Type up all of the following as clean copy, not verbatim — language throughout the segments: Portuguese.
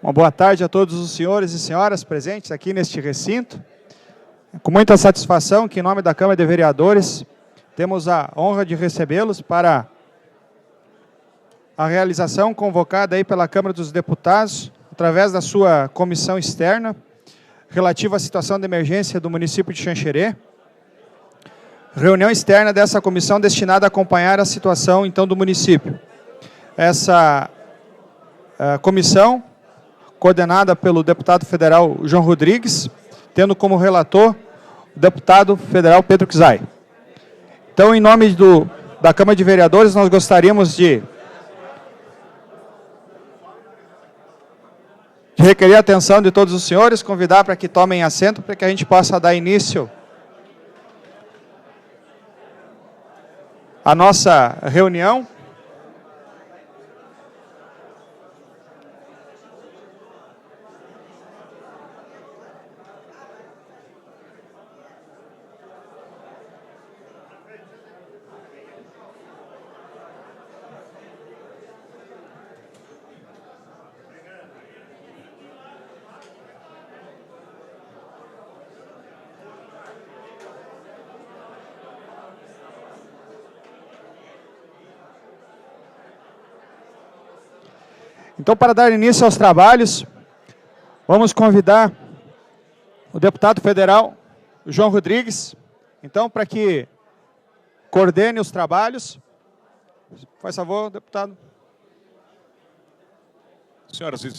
Uma boa tarde a todos os senhores e senhoras presentes aqui neste recinto. Com muita satisfação que, em nome da Câmara de Vereadores, temos a honra de recebê-los para a realização convocada aí pela Câmara dos Deputados, através da sua comissão externa, relativa à situação de emergência do município de Xanxerê. Reunião externa dessa comissão destinada a acompanhar a situação, então, do município. Essa comissão, coordenada pelo deputado federal João Rodrigues, tendo como relator o deputado federal Pedro Kizai. Então, em nome da Câmara de Vereadores, nós gostaríamos de requerer a atenção de todos os senhores, convidar para que tomem assento, para que a gente possa dar início à nossa reunião. Então, para dar início aos trabalhos, vamos convidar o deputado federal João Rodrigues, então, para que coordene os trabalhos. Faz favor, deputado. Senhoras e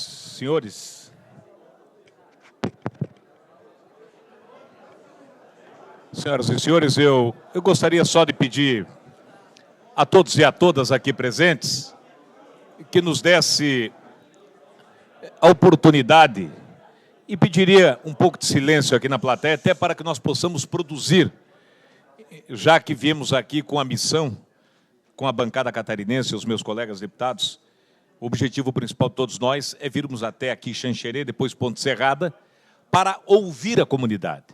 senhores, eu gostaria só de pedir a todos e a todas aqui presentes que nos desse a oportunidade e pediria um pouco de silêncio aqui na plateia, até para que nós possamos produzir, já que viemos aqui com a missão, com a bancada catarinense e os meus colegas deputados. O objetivo principal de todos nós é virmos até aqui Xanxerê, depois Ponte Serrada, para ouvir a comunidade,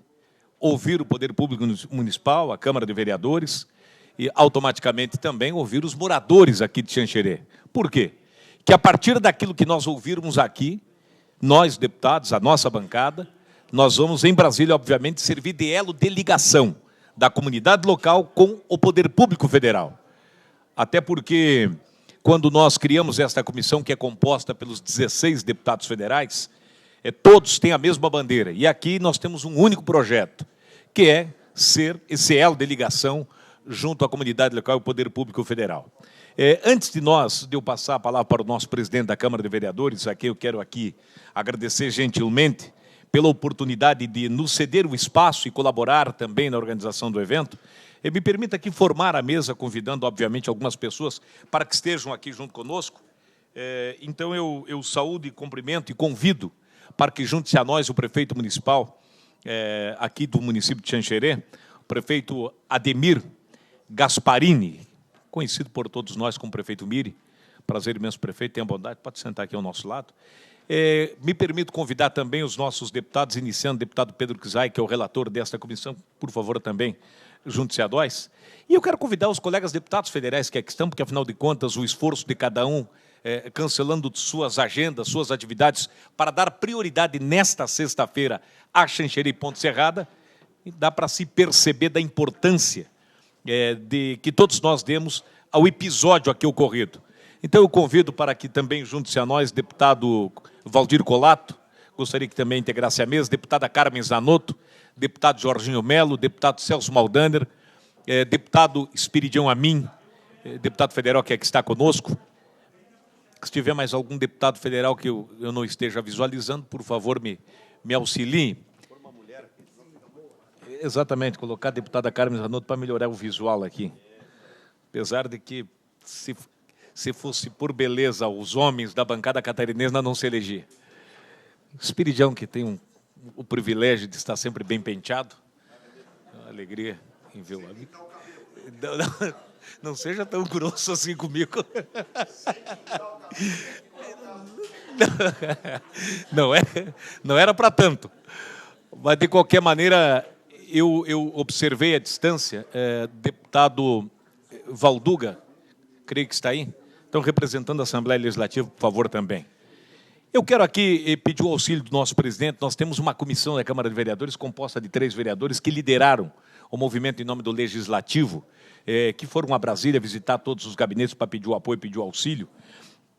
ouvir o Poder Público Municipal, a Câmara de Vereadores, e automaticamente também ouvir os moradores aqui de Xanxerê. Por quê? Que a partir daquilo que nós ouvirmos aqui, nós, deputados, a nossa bancada, nós vamos, em Brasília, obviamente, servir de elo de ligação da comunidade local com o Poder Público Federal. Até porque, quando nós criamos esta comissão, que é composta pelos 16 deputados federais, todos têm a mesma bandeira. E aqui nós temos um único projeto, que é ser esse elo de ligação junto à comunidade local e ao Poder Público Federal. Antes de eu passar a palavra para o nosso presidente da Câmara de Vereadores, a quem eu quero aqui agradecer gentilmente pela oportunidade de nos ceder o espaço e colaborar também na organização do evento, me permita aqui formar a mesa, convidando, obviamente, algumas pessoas para que estejam aqui junto conosco. Então, eu saúdo e cumprimento e convido para que junte-se a nós o prefeito municipal aqui do município de Xanxerê, o prefeito Ademir Gasparini, conhecido por todos nós como prefeito Miri. Prazer imenso, prefeito, tenha bondade, pode sentar aqui ao nosso lado. Me permito convidar também os nossos deputados, iniciando o deputado Pedro Kizai, que é o relator desta comissão, por favor, também junte-se a nós. E eu quero convidar os colegas deputados federais que aqui estão, porque, afinal de contas, o esforço de cada um, cancelando suas agendas, suas atividades, para dar prioridade nesta sexta-feira a Xanxerê e Ponte Serrada, dá para se perceber da importância de que todos nós demos ao episódio aqui ocorrido. Então, eu convido para que também junte-se a nós, deputado Valdir Colato, gostaria que também integrasse a mesa, deputada Carmen Zanotto, deputado Jorginho Melo, deputado Celso Maldaner, deputado Espiridião Amin, deputado federal que aqui está conosco. Se tiver mais algum deputado federal que eu não esteja visualizando, por favor, me auxiliem. Exatamente, colocar a deputada Carmen Zanotto para melhorar o visual aqui. Apesar de que, se fosse por beleza, os homens da bancada catarinense não se eleger. Espiridião, que tem o privilégio de estar sempre bem penteado. Uma alegria em vê-lo ali. Não seja tão grosso assim comigo. Não era para tanto. Mas, de qualquer maneira, eu observei à distância, deputado Valduga, creio que está aí, então representando a Assembleia Legislativa, por favor, também. Eu quero aqui pedir o auxílio do nosso presidente. Nós temos uma comissão da Câmara de Vereadores composta de 3 vereadores que lideraram o movimento em nome do Legislativo, que foram a Brasília visitar todos os gabinetes para pedir o apoio, pedir o auxílio.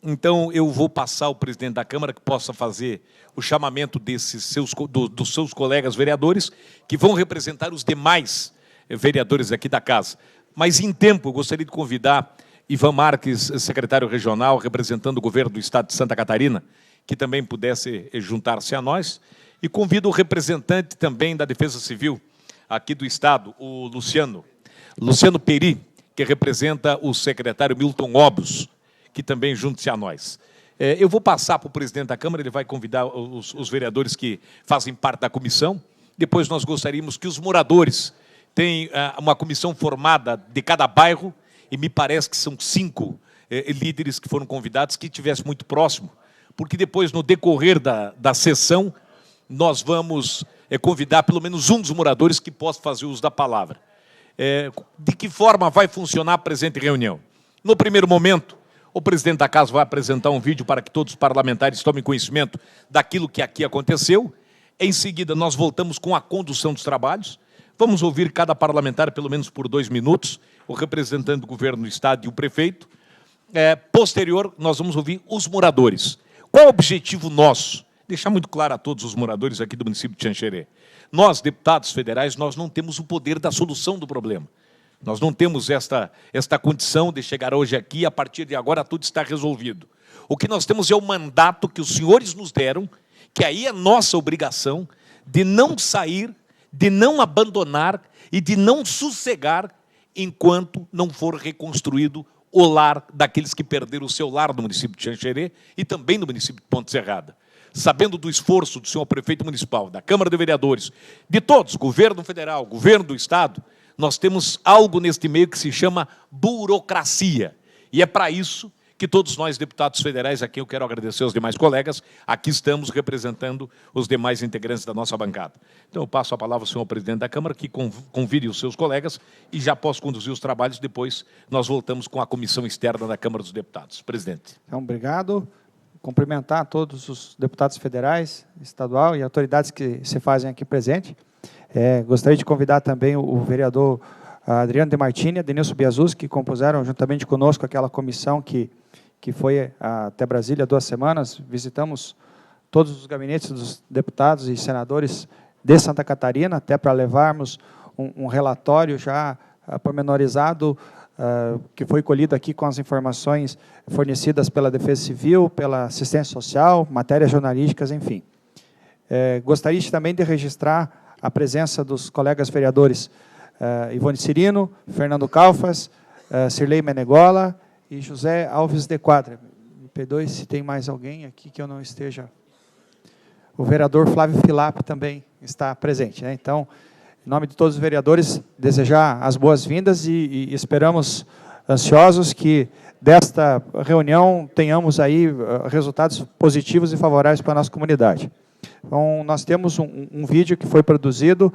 Então, eu vou passar ao presidente da Câmara que possa fazer o chamamento dos seus colegas vereadores, que vão representar os demais vereadores aqui da casa. Mas, em tempo, eu gostaria de convidar Ivan Marques, secretário regional, representando o governo do Estado de Santa Catarina, que também pudesse juntar-se a nós. E convido o representante também da Defesa Civil aqui do Estado, o Luciano Peri, que representa o secretário Milton Obos, que também junte-se a nós. Eu vou passar para o presidente da Câmara, ele vai convidar os vereadores que fazem parte da comissão. Depois nós gostaríamos que os moradores tenham uma comissão formada de cada bairro, e me parece que são 5 líderes que foram convidados, que estivessem muito próximo, porque depois, no decorrer da sessão, nós vamos convidar pelo menos um dos moradores que possa fazer uso da palavra. De que forma vai funcionar a presente reunião? No primeiro momento, o presidente da casa vai apresentar um vídeo para que todos os parlamentares tomem conhecimento daquilo que aqui aconteceu. Em seguida, nós voltamos com a condução dos trabalhos. Vamos ouvir cada parlamentar, pelo menos por 2 minutos, o representante do governo do Estado e o prefeito. Posterior, nós vamos ouvir os moradores. Qual é o objetivo nosso? Deixar muito claro a todos os moradores aqui do município de Xanxerê. Nós, deputados federais, nós não temos o poder da solução do problema. Nós não temos esta condição de chegar hoje aqui e, a partir de agora, tudo está resolvido. O que nós temos é o mandato que os senhores nos deram, que aí é nossa obrigação de não sair, de não abandonar e de não sossegar enquanto não for reconstruído o lar daqueles que perderam o seu lar no município de Xanxerê e também no município de Ponte Serrada. Sabendo do esforço do senhor prefeito municipal, da Câmara de Vereadores, de todos, governo federal, governo do Estado, nós temos algo neste meio que se chama burocracia. E é para isso que todos nós, deputados federais, a quem eu quero agradecer aos demais colegas, aqui estamos representando os demais integrantes da nossa bancada. Então, eu passo a palavra ao senhor presidente da Câmara, que convide os seus colegas, e já posso conduzir os trabalhos. Depois, nós voltamos com a comissão externa da Câmara dos Deputados. Presidente. Então, obrigado. Cumprimentar todos os deputados federais, estadual e autoridades que se fazem aqui presente. Gostaria de convidar também o vereador Adriano de Martini e Denilson Biasus, que compuseram juntamente conosco aquela comissão que foi até Brasília 2 semanas. Visitamos todos os gabinetes dos deputados e senadores de Santa Catarina, até para levarmos um relatório já pormenorizado, que foi colhido aqui com as informações fornecidas pela Defesa Civil, pela Assistência Social, matérias jornalísticas, enfim. Gostaria também de registrar a presença dos colegas vereadores Ivone Cirino, Fernando Calfas, Cirlei Menegola e José Alves de Quadra. Me perdoe se tem mais alguém aqui que eu não esteja. O vereador Flávio Filap também está presente, né? Então, em nome de todos os vereadores, desejar as boas-vindas e esperamos ansiosos que desta reunião tenhamos aí resultados positivos e favoráveis para a nossa comunidade. Então, nós temos um vídeo que foi produzido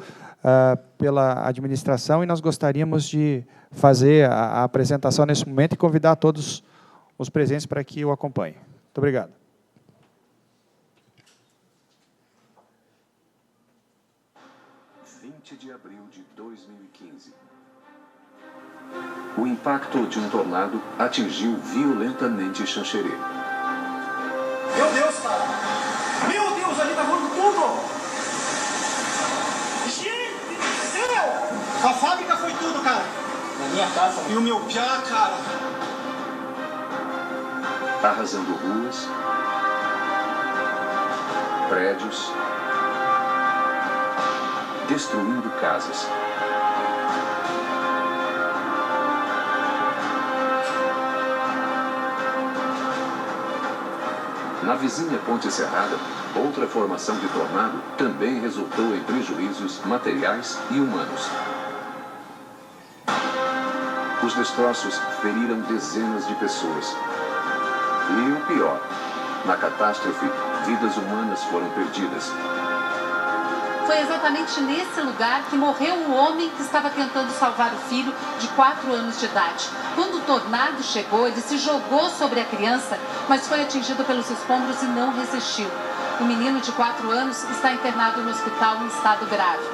pela administração e nós gostaríamos de fazer a apresentação nesse momento e convidar todos os presentes para que o acompanhem. Muito obrigado. De abril de 2015. O impacto de um tornado atingiu violentamente Xanxerê. Meu Deus, cara! Meu Deus, ali tá voando tudo! Gente do céu! A fábrica foi tudo, cara! Na minha casa. E o meu piá, cara! Arrasando ruas, prédios, destruindo casas. Na vizinha Ponte Serrada, outra formação de tornado também resultou em prejuízos materiais e humanos. Os destroços feriram dezenas de pessoas. E o pior, na catástrofe, vidas humanas foram perdidas. Foi exatamente nesse lugar que morreu um homem que estava tentando salvar o filho de 4 anos de idade. Quando o tornado chegou, ele se jogou sobre a criança, mas foi atingido pelos escombros e não resistiu. O menino de 4 anos está internado no hospital em estado grave.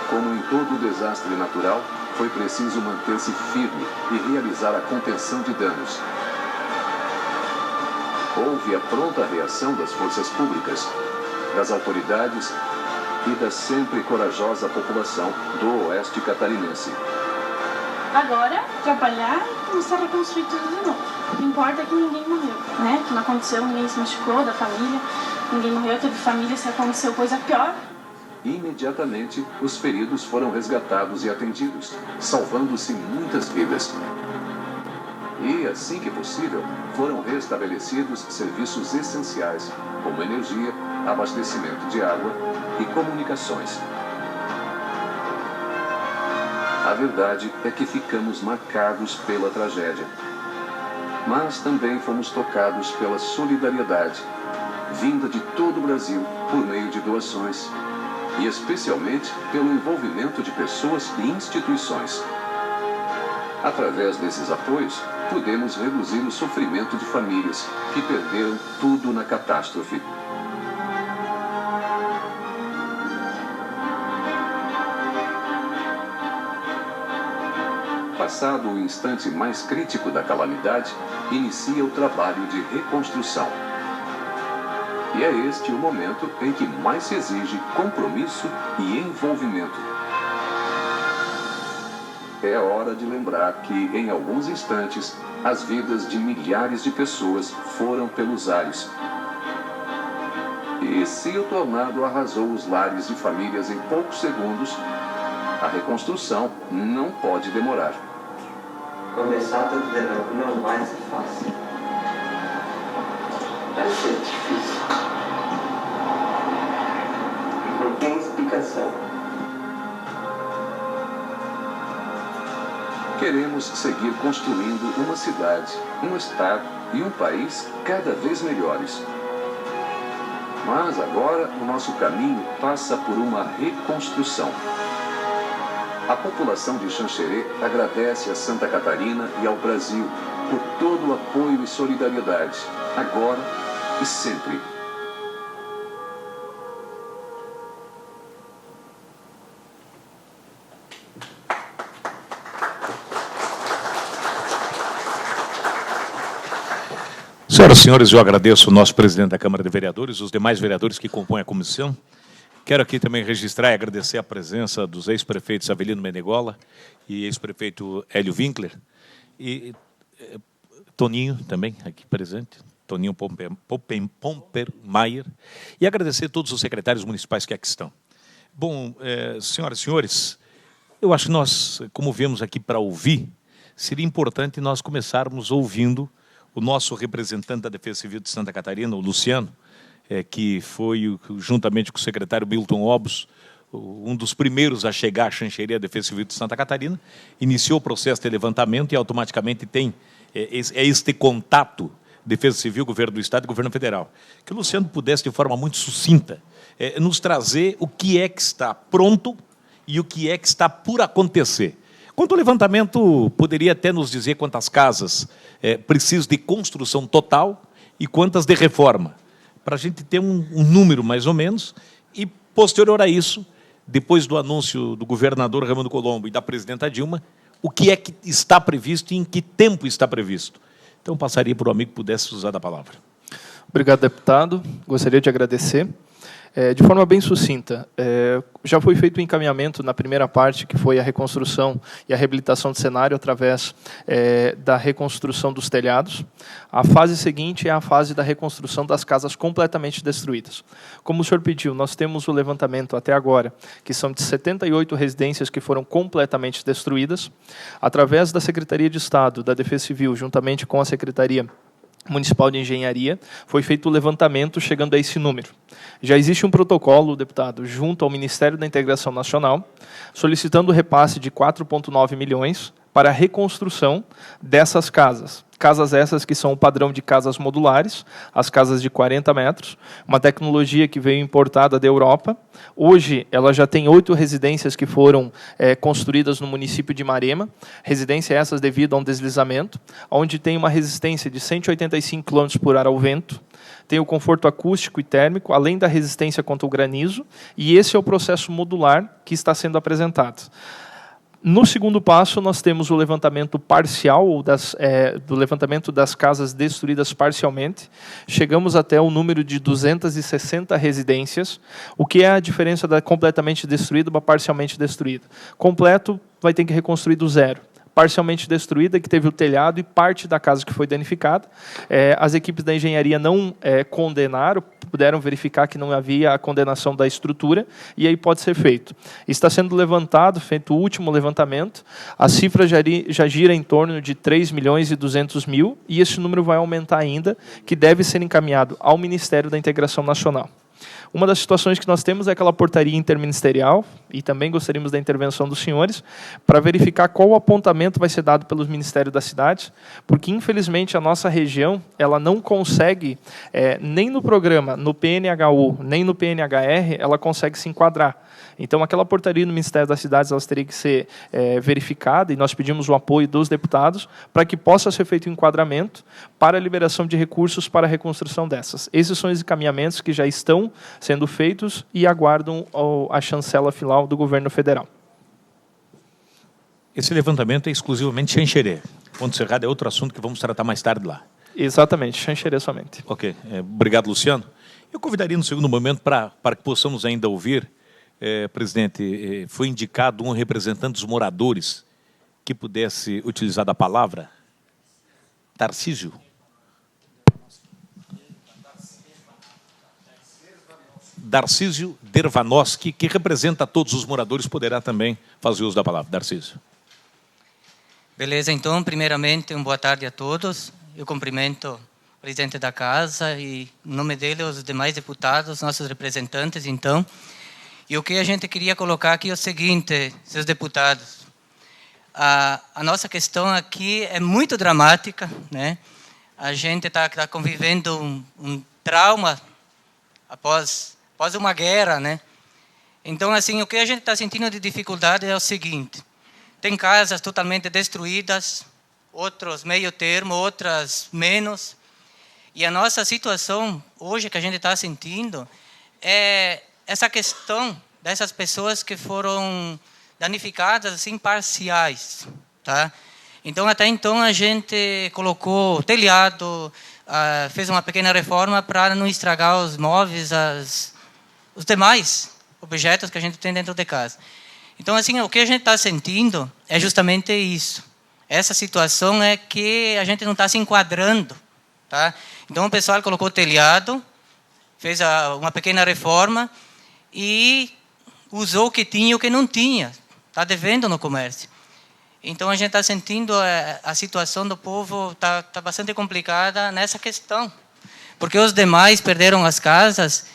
Como em todo desastre natural, foi preciso manter-se firme e realizar a contenção de danos. Houve a pronta reação das forças públicas, das autoridades e da sempre corajosa população do oeste catarinense. Agora, trabalhar e começar a reconstruir tudo de novo. O que importa é que ninguém morreu, né? Que não aconteceu, ninguém se machucou da família, ninguém morreu, teve família, se aconteceu coisa pior. Imediatamente, os feridos foram resgatados e atendidos, salvando-se muitas vidas. E, assim que possível, foram restabelecidos serviços essenciais, como energia, abastecimento de água e comunicações. A verdade é que ficamos marcados pela tragédia. Mas também fomos tocados pela solidariedade, vinda de todo o Brasil por meio de doações, e especialmente pelo envolvimento de pessoas e instituições. Através desses apoios, podemos reduzir o sofrimento de famílias que perderam tudo na catástrofe. Passado o instante mais crítico da calamidade, inicia o trabalho de reconstrução. E é este o momento em que mais se exige compromisso e envolvimento. É hora de lembrar que, em alguns instantes, as vidas de milhares de pessoas foram pelos ares. E se o tornado arrasou os lares de famílias em poucos segundos, a reconstrução não pode demorar. Começar tudo de novo não vai ser fácil. Vai ser difícil. Não tem explicação. Queremos seguir construindo uma cidade, um estado e um país cada vez melhores. Mas agora o nosso caminho passa por uma reconstrução. A população de Xanxerê agradece a Santa Catarina e ao Brasil por todo o apoio e solidariedade, agora e sempre. Senhoras e senhores, eu agradeço o nosso presidente da Câmara de Vereadores, os demais vereadores que compõem a comissão. Quero aqui também registrar e agradecer a presença dos ex-prefeitos Avelino Menegola e ex-prefeito Hélio Winkler, e Toninho também aqui presente, Toninho Pompermayer, e agradecer a todos os secretários municipais que aqui estão. Bom, senhoras e senhores, eu acho que nós, como viemos aqui para ouvir, seria importante nós começarmos ouvindo o nosso representante da Defesa Civil de Santa Catarina, o Luciano, que foi, juntamente com o secretário Milton Obos, um dos primeiros a chegar à Xanxerê, a Defesa Civil de Santa Catarina, iniciou o processo de levantamento e automaticamente tem este contato, Defesa Civil, Governo do Estado e Governo Federal. Que o Luciano pudesse, de forma muito sucinta, nos trazer o que é que está pronto e o que é que está por acontecer. Quanto ao levantamento, poderia até nos dizer quantas casas precisam de construção total e quantas de reforma, para a gente ter um número mais ou menos, e posterior a isso, depois do anúncio do governador Raimundo Colombo e da presidenta Dilma, o que é que está previsto e em que tempo está previsto. Então, passaria para o amigo que pudesse usar da palavra. Obrigado, deputado. Gostaria de agradecer. De forma bem sucinta, já foi feito o encaminhamento na primeira parte, que foi a reconstrução e a reabilitação do cenário através da reconstrução dos telhados. A fase seguinte é a fase da reconstrução das casas completamente destruídas. Como o senhor pediu, nós temos o levantamento até agora, que são de 78 residências que foram completamente destruídas. Através da Secretaria de Estado, da Defesa Civil, juntamente com a Secretaria Municipal de Engenharia, foi feito o levantamento chegando a esse número. Já existe um protocolo, deputado, junto ao Ministério da Integração Nacional, solicitando o repasse de 4,9 milhões para a reconstrução dessas casas. Casas essas que são o padrão de casas modulares, as casas de 40 metros, uma tecnologia que veio importada da Europa. Hoje, ela já tem 8 residências que foram construídas no município de Marema, residências essas devido a um deslizamento, onde tem uma resistência de 185 km por hora ao vento, tem o conforto acústico e térmico, além da resistência contra o granizo, e esse é o processo modular que está sendo apresentado. No segundo passo, nós temos o levantamento parcial, do levantamento das casas destruídas parcialmente. Chegamos até o número de 260 residências, o que é a diferença da completamente destruída para parcialmente destruída. Completo vai ter que reconstruir do zero. Parcialmente destruída, que teve o telhado e parte da casa que foi danificada. As equipes da engenharia não condenaram, puderam verificar que não havia a condenação da estrutura, e aí pode ser feito. Está sendo levantado, feito o último levantamento, a cifra já gira em torno de 3.200.000, e esse número vai aumentar ainda, que deve ser encaminhado ao Ministério da Integração Nacional. Uma das situações que nós temos é aquela portaria interministerial, e também gostaríamos da intervenção dos senhores, para verificar qual o apontamento vai ser dado pelos Ministérios das Cidades, porque, infelizmente, a nossa região ela não consegue, nem no programa, no PNHU, nem no PNHR, ela consegue se enquadrar. Então, aquela portaria no Ministério das Cidades ela teria que ser verificada, e nós pedimos o apoio dos deputados para que possa ser feito o enquadramento para a liberação de recursos para a reconstrução dessas. Esses são os encaminhamentos que já estão sendo feitos e aguardam a chancela final do governo federal. Esse levantamento é exclusivamente Xanxerê. Ponto Cerrado é outro assunto que vamos tratar mais tarde lá. Exatamente, Xanxerê somente. Ok, obrigado, Luciano. Eu convidaria no segundo momento para que possamos ainda ouvir, presidente, foi indicado um representante dos moradores que pudesse utilizar da palavra. Tarcísio. Darcísio Dervanoski, que representa todos os moradores, poderá também fazer uso da palavra. Darcísio. Beleza, então, primeiramente, boa tarde a todos. Eu cumprimento o presidente da casa e, em nome dele, os demais deputados, nossos representantes, então. E o que a gente queria colocar aqui é o seguinte, seus deputados. A nossa questão aqui é muito dramática, né? A gente está convivendo um trauma após uma guerra, né? Então, assim, o que a gente está sentindo de dificuldade é o seguinte: tem casas totalmente destruídas, outros meio termo, outras menos. E a nossa situação hoje que a gente está sentindo é essa questão dessas pessoas que foram danificadas assim parciais, tá? Então, até então a gente colocou telhado, fez uma pequena reforma para não estragar os móveis, os demais objetos que a gente tem dentro de casa. Então, assim, o que a gente está sentindo é justamente isso. Essa situação é que a gente não está se enquadrando, tá? Então, o pessoal colocou telhado, fez uma pequena reforma e usou o que tinha e o que não tinha. Está devendo no comércio. Então, a gente está sentindo a situação do povo está bastante complicada nessa questão. Porque os demais perderam as casas.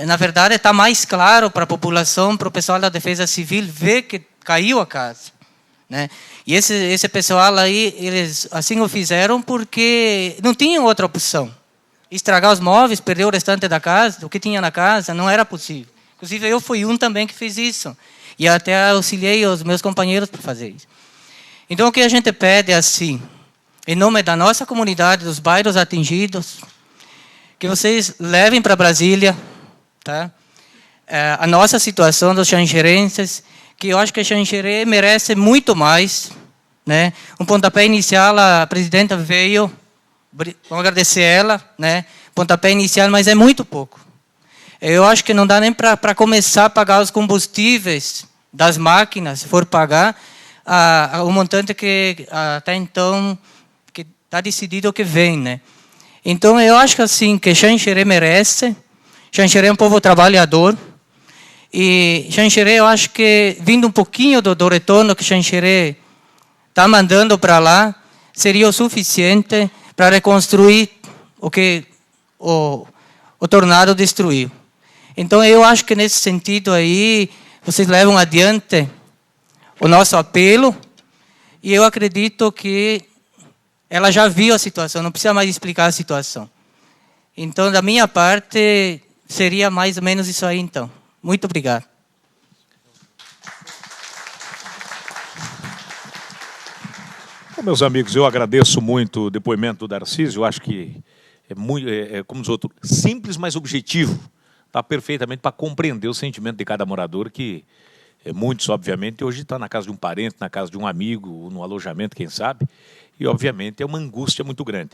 Na verdade, está mais claro para a população, para o pessoal da Defesa Civil, ver que caiu a casa, né? E esse pessoal aí, eles assim o fizeram porque não tinham outra opção. Estragar os móveis, perder o restante da casa, o que tinha na casa, não era possível. Inclusive, eu fui um também que fez isso. E até auxiliei os meus companheiros para fazer isso. Então, o que a gente pede é assim, em nome da nossa comunidade, dos bairros atingidos, que vocês levem para Brasília, tá? A nossa situação dos xanxerenses, que eu acho que a Xanxerê merece muito mais, né? Um pontapé inicial, a presidenta veio, vamos agradecer ela, né? Pontapé inicial, mas é muito pouco. Eu acho que não dá nem para começar a pagar os combustíveis das máquinas, se for pagar o montante que até então que está decidido que vem, né? Então eu acho que assim que Xanxerê merece. Xanxerê é um povo trabalhador. E Xanxerê, eu acho que, vindo um pouquinho do retorno que Xanxerê está mandando para lá, seria o suficiente para reconstruir o que o tornado destruiu. Então, eu acho que, nesse sentido aí, vocês levam adiante o nosso apelo, e eu acredito que ela já viu a situação, não precisa mais explicar a situação. Então, da minha parte, seria mais ou menos isso aí, então. Muito obrigado. Bom, meus amigos, eu agradeço muito o depoimento do Darcísio. Eu acho que é muito, como diz o outro, simples, mas objetivo. Está perfeitamente para compreender o sentimento de cada morador, que muitos, obviamente, hoje estão na casa de um parente, na casa de um amigo, no alojamento, quem sabe, e, obviamente, é uma angústia muito grande.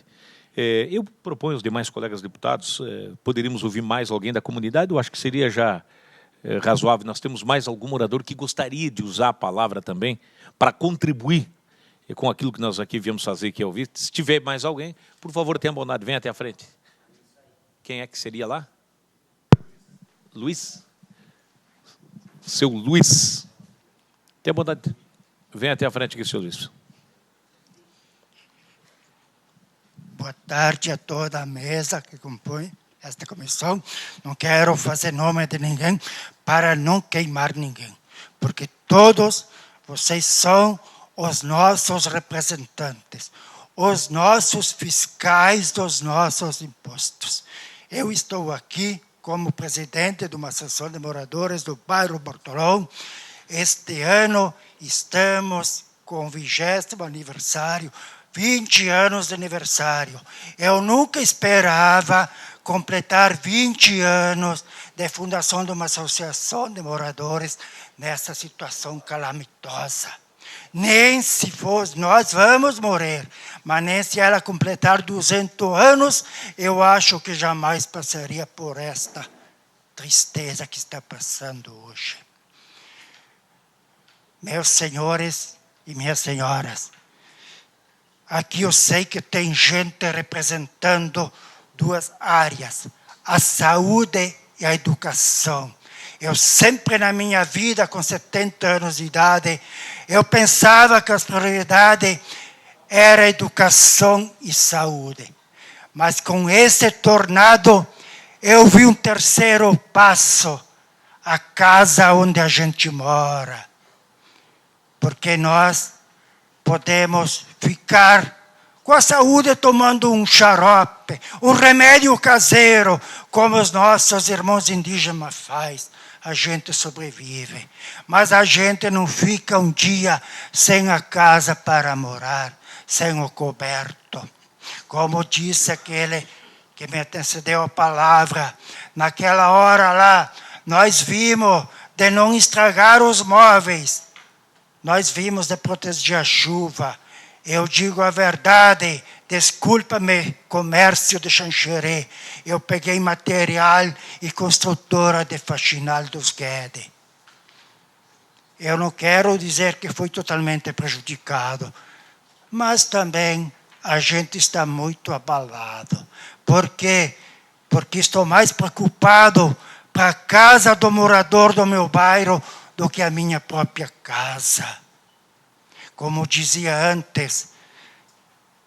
Eu proponho aos demais colegas deputados, poderíamos ouvir mais alguém da comunidade, eu acho que seria já razoável. Nós temos mais algum morador que gostaria de usar a palavra também para contribuir com aquilo que nós aqui viemos fazer, que é ouvir. Se tiver mais alguém, por favor, tenha bondade, venha até a frente. Quem é que seria lá? Luiz? Seu Luiz. Tenha bondade, venha até a frente aqui, seu Luiz. Boa tarde a toda a mesa que compõe esta comissão. Não quero fazer nome de ninguém para não queimar ninguém, porque todos vocês são os nossos representantes, os nossos fiscais dos nossos impostos. Eu estou aqui como presidente de uma associação de moradores do bairro Bortolão. Este ano estamos com o 20º aniversário, 20 anos de aniversário. Eu nunca esperava completar 20 anos de fundação de uma associação de moradores nessa situação calamitosa. Nem se fosse, nós vamos morrer, mas nem se ela completar 200 anos, eu acho que jamais passaria por esta tristeza que está passando hoje. Meus senhores e minhas senhoras, aqui eu sei que tem gente representando duas áreas, a saúde e a educação. Eu sempre na minha vida, com 70 anos de idade, eu pensava que a prioridade era educação e saúde. Mas com esse tornado, eu vi um terceiro passo, a casa onde a gente mora. Porque nós podemos ficar com a saúde tomando um xarope, um remédio caseiro, como os nossos irmãos indígenas fazem. A gente sobrevive, mas a gente não fica um dia sem a casa para morar, sem o coberto. Como disse aquele que me antecedeu a palavra, naquela hora lá, nós vimos de não estragar os móveis, nós vimos de proteger a chuva. Eu digo a verdade, desculpa-me, comércio de Xanxerê, eu peguei material e construtora de Faxinal dos Guedes. Eu não quero dizer que foi totalmente prejudicado, mas também a gente está muito abalado. Por quê? Porque estou mais preocupado para a casa do morador do meu bairro do que a minha própria casa. Como dizia antes,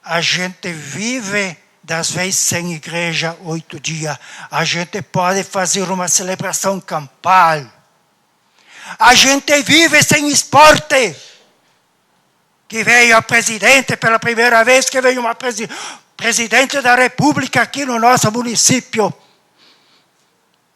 a gente vive, das vezes, sem igreja 8 dias. A gente pode fazer uma celebração campal. A gente vive sem esporte. Que veio a presidente, pela primeira vez que veio uma presidente da República aqui no nosso município.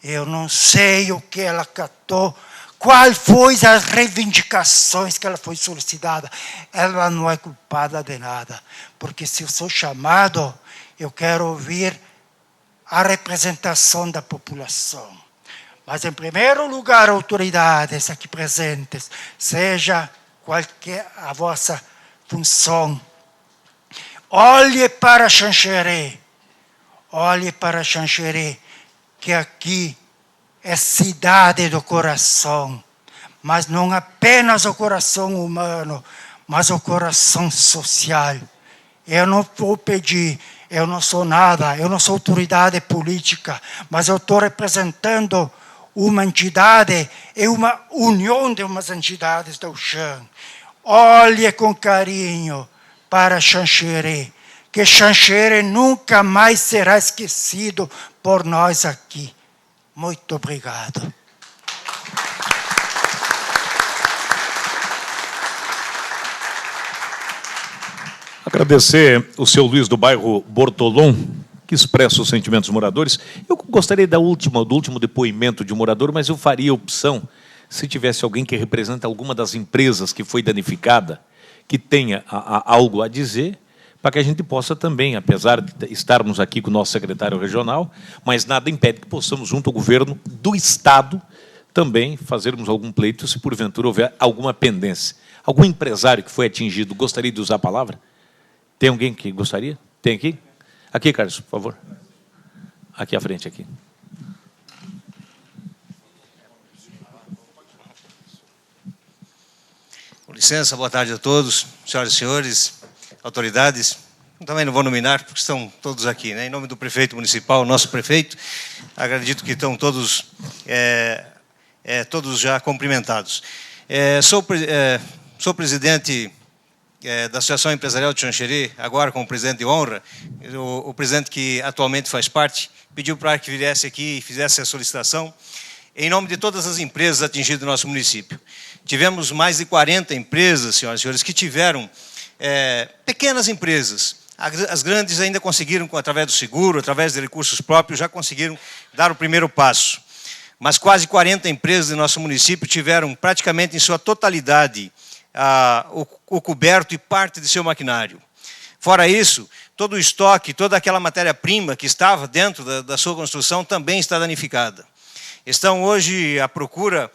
Eu não sei o que ela catou, quais foram as reivindicações que ela foi solicitada. Ela não é culpada de nada, porque se eu sou chamado, eu quero ouvir a representação da população. Mas, em primeiro lugar, autoridades aqui presentes, seja qualquer a vossa função, olhe para Xanxerê, que aqui é cidade do coração, mas não apenas o coração humano, mas o coração social. Eu não vou pedir, eu não sou nada, eu não sou autoridade política, mas eu estou representando uma entidade e uma união de umas entidades do chão. Olhe com carinho para Xanxerê, que Xanxerê nunca mais será esquecido por nós aqui. Muito obrigado. Agradecer o seu Luiz do bairro Bortolom, que expressa os sentimentos dos moradores. Eu gostaria do último depoimento de um morador, mas eu faria opção se tivesse alguém que representa alguma das empresas que foi danificada, que tenha algo a dizer, para que a gente possa também, apesar de estarmos aqui com o nosso secretário regional, mas nada impede que possamos, junto ao governo do Estado, também fazermos algum pleito, se porventura houver alguma pendência. Algum empresário que foi atingido gostaria de usar a palavra? Tem alguém que gostaria? Tem aqui? Aqui, Carlos, por favor. Aqui à frente, aqui. Com licença, boa tarde a todos, senhoras e senhores, autoridades. Também não vou nominar, porque estão todos aqui, né? Em nome do prefeito municipal, nosso prefeito, acredito que estão todos, todos já cumprimentados. Sou presidente da Associação Empresarial de Xanxerê, agora como presidente de honra. O presidente que atualmente faz parte pediu para que viesse aqui e fizesse a solicitação em nome de todas as empresas atingidas no nosso município. Tivemos mais de 40 empresas, senhoras e senhores, que tiveram pequenas empresas. As grandes ainda conseguiram, através do seguro, através de recursos próprios, já conseguiram dar o primeiro passo. Mas quase 40 empresas do nosso município tiveram praticamente em sua totalidade o coberto e parte de seu maquinário. Fora isso, todo o estoque, toda aquela matéria-prima que estava dentro da sua construção também está danificada. Estão hoje à procura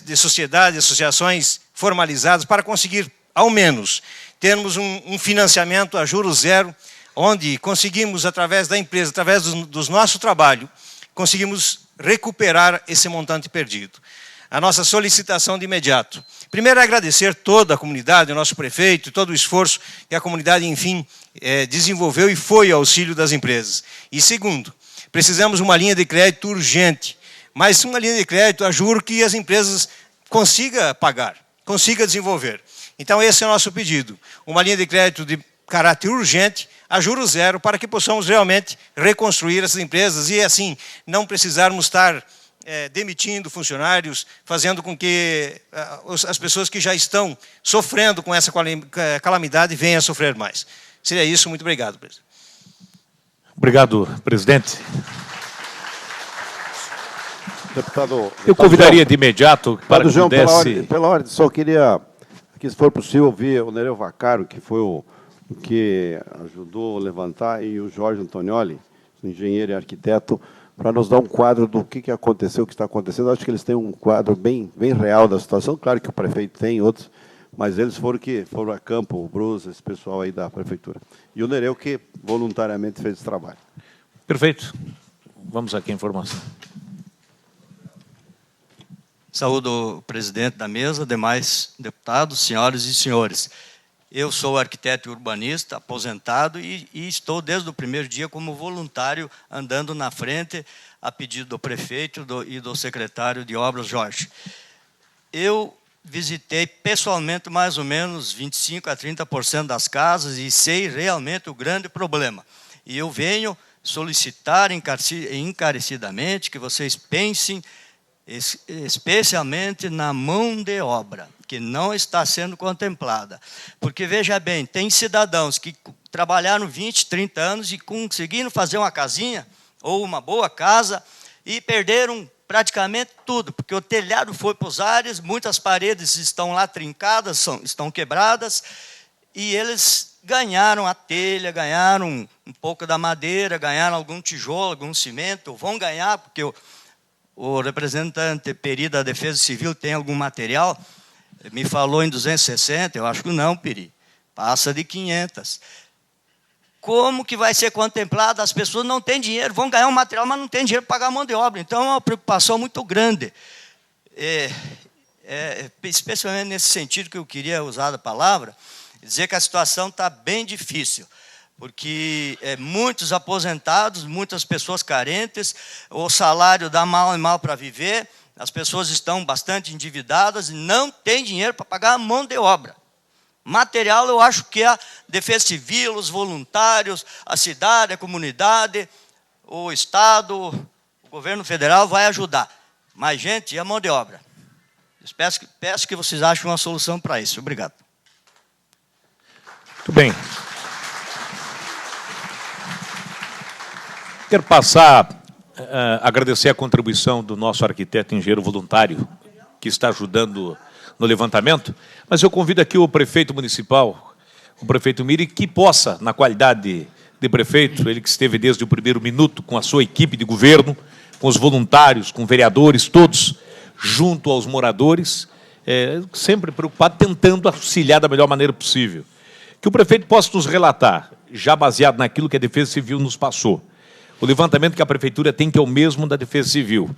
de sociedades, associações formalizadas para conseguir, ao menos, termos um financiamento a juros zero, onde conseguimos, através da empresa, através do nosso trabalho, conseguimos recuperar esse montante perdido. A nossa solicitação de imediato. Primeiro, agradecer toda a comunidade, o nosso prefeito, todo o esforço que a comunidade, enfim, desenvolveu e foi ao auxílio das empresas. E segundo, precisamos de uma linha de crédito urgente, mas uma linha de crédito a juro que as empresas consigam pagar, consigam desenvolver. Então, esse é o nosso pedido. Uma linha de crédito de caráter urgente, a juros zero, para que possamos realmente reconstruir essas empresas e, assim, não precisarmos estar demitindo funcionários, fazendo com que as pessoas que já estão sofrendo com essa calamidade venham a sofrer mais. Seria isso. Muito obrigado, presidente. Obrigado, presidente. Deputado, eu convidaria de imediato para que João, pudesse... Pela ordem, só queria, que se for possível, ouvir o Nereu Vaccaro, que foi o que ajudou a levantar, e o Jorge Antonioli, engenheiro e arquiteto, para nos dar um quadro do que aconteceu, o que está acontecendo. Acho que eles têm um quadro bem real da situação. Claro que o prefeito tem, outros, mas eles foram a campo, o Bruce, esse pessoal aí da prefeitura. E o Nereu que voluntariamente fez esse trabalho. Perfeito. Vamos aqui a informação. Saúdo o presidente da mesa, demais deputados, senhoras e senhores. Eu sou arquiteto e urbanista, aposentado, e estou desde o primeiro dia como voluntário, andando na frente, a pedido do prefeito e do secretário de obras, Jorge. Eu visitei pessoalmente mais ou menos 25% a 30% das casas e sei realmente o grande problema. E eu venho solicitar encarecidamente que vocês pensem especialmente na mão de obra, que não está sendo contemplada. Porque, veja bem, tem cidadãos que trabalharam 20, 30 anos e conseguiram fazer uma casinha, ou uma boa casa, e perderam praticamente tudo, porque o telhado foi para os ares, muitas paredes estão lá trincadas, estão quebradas, e eles ganharam a telha, ganharam um pouco da madeira, ganharam algum tijolo, algum cimento, vão ganhar, porque o representante Peri da Defesa Civil tem algum material, me falou em 260, eu acho que não, Peri, passa de 500. Como que vai ser contemplado? As pessoas não têm dinheiro, vão ganhar um material, mas não têm dinheiro para pagar a mão de obra. Então, é uma preocupação muito grande. Especialmente nesse sentido que eu queria usar a palavra, dizer que a situação está bem difícil, porque muitos aposentados, muitas pessoas carentes, o salário dá mal e mal para viver, as pessoas estão bastante endividadas e não têm dinheiro para pagar a mão de obra. Material, eu acho que a Defesa Civil, os voluntários, a cidade, a comunidade, o Estado, o governo federal vai ajudar. Mas, gente, e a mão de obra? Peço que vocês achem uma solução para isso. Obrigado. Muito bem. Quero passar a agradecer a contribuição do nosso arquiteto engenheiro voluntário, que está ajudando no levantamento, mas eu convido aqui o prefeito municipal, o prefeito Miri, que possa, na qualidade de prefeito, ele que esteve desde o primeiro minuto com a sua equipe de governo, com os voluntários, com vereadores, todos junto aos moradores, sempre preocupado, tentando auxiliar da melhor maneira possível. Que o prefeito possa nos relatar, já baseado naquilo que a Defesa Civil nos passou, o levantamento que a Prefeitura tem, que é o mesmo da Defesa Civil,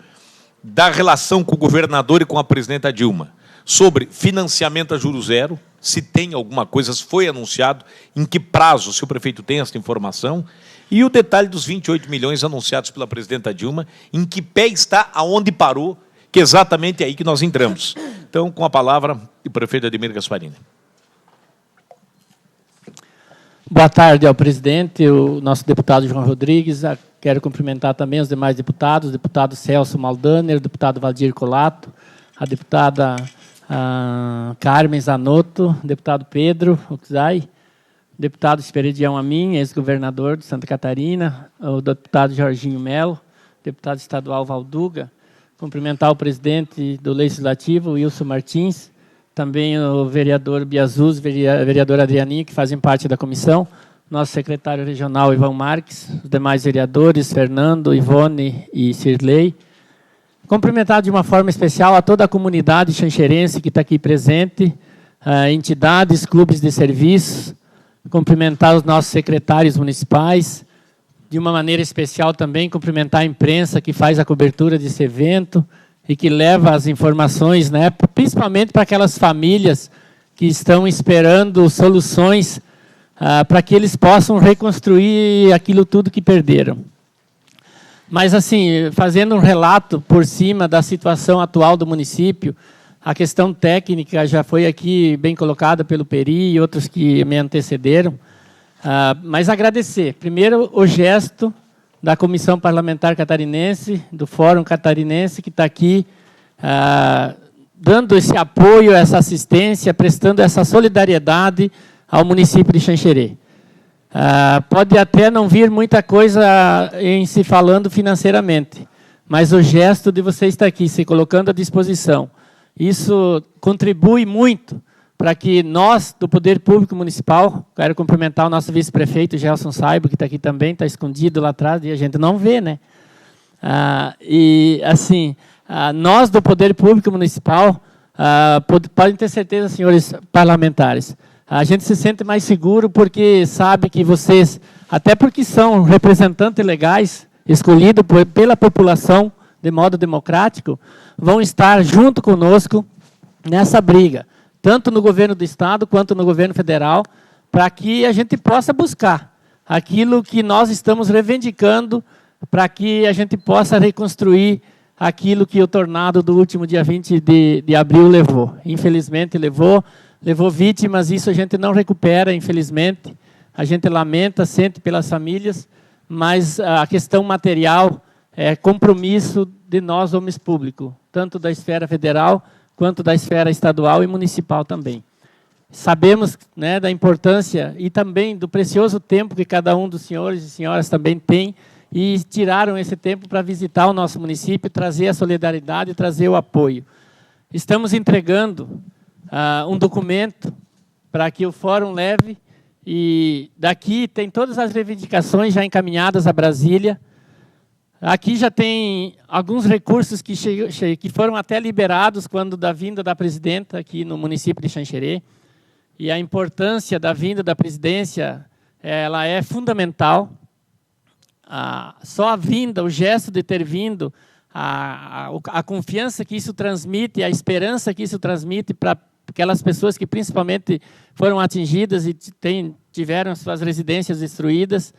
da relação com o governador e com a presidenta Dilma, sobre financiamento a juros zero, se tem alguma coisa, se foi anunciado, em que prazo, se o prefeito tem essa informação, e o detalhe dos 28 milhões anunciados pela presidenta Dilma, em que pé está, aonde parou, que é exatamente aí que nós entramos. Então, com a palavra, o prefeito Ademir Gasparini. Boa tarde ao presidente, o nosso deputado João Rodrigues. Quero cumprimentar também os demais deputados, o deputado Celso Maldaner, o deputado Valdir Colato, a deputada Carmen Zanotto, o deputado Pedro Uczai, o deputado Esperidião Amin, ex-governador de Santa Catarina, o deputado Jorginho Melo, deputado estadual Valduga. Cumprimentar o presidente do Legislativo, Wilson Martins, também o vereador Biazuz, vereador Adrianinho, que fazem parte da comissão, nosso secretário regional, Ivan Marques, os demais vereadores, Fernando, Ivone e Cirlei. Cumprimentar de uma forma especial a toda a comunidade xanxerense que está aqui presente, entidades, clubes de serviços, cumprimentar os nossos secretários municipais, de uma maneira especial também cumprimentar a imprensa que faz a cobertura desse evento, e que leva as informações, né, principalmente para aquelas famílias que estão esperando soluções para que eles possam reconstruir aquilo tudo que perderam. Mas, assim, fazendo um relato por cima da situação atual do município, a questão técnica já foi aqui bem colocada pelo Peri e outros que me antecederam, mas agradecer, primeiro, o gesto da Comissão Parlamentar Catarinense, do Fórum Catarinense, que está aqui dando esse apoio, essa assistência, prestando essa solidariedade ao município de Xanxerê. Pode até não vir muita coisa em se falando financeiramente, mas o gesto de você estar aqui, se colocando à disposição, isso contribui muito para que nós, do Poder Público Municipal, quero cumprimentar o nosso vice-prefeito, Gelson Saibo, que está aqui também, está escondido lá atrás, e a gente não vê, né? Nós, do Poder Público Municipal, podem ter certeza, senhores parlamentares, a gente se sente mais seguro porque sabe que vocês, até porque são representantes legais, escolhidos pela população, de modo democrático, vão estar junto conosco nessa briga, tanto no governo do Estado quanto no governo federal, para que a gente possa buscar aquilo que nós estamos reivindicando, para que a gente possa reconstruir aquilo que o tornado do último dia 20 de abril levou. Infelizmente levou vítimas, isso a gente não recupera, infelizmente. A gente lamenta, sente pelas famílias, mas a questão material é compromisso de nós, homens públicos, tanto da esfera federal quanto da esfera estadual e municipal também. Sabemos, né, da importância e também do precioso tempo que cada um dos senhores e senhoras também tem e tiraram esse tempo para visitar o nosso município, trazer a solidariedade, trazer o apoio. Estamos entregando um documento para que o Fórum leve e daqui tem todas as reivindicações já encaminhadas a Brasília. Aqui já tem alguns recursos que foram até liberados quando da vinda da presidenta aqui no município de Xanxerê. E a importância da vinda da presidência, ela é fundamental. Só a vinda, o gesto de ter vindo, a confiança que isso transmite, a esperança que isso transmite para aquelas pessoas que principalmente foram atingidas e tiveram suas residências destruídas,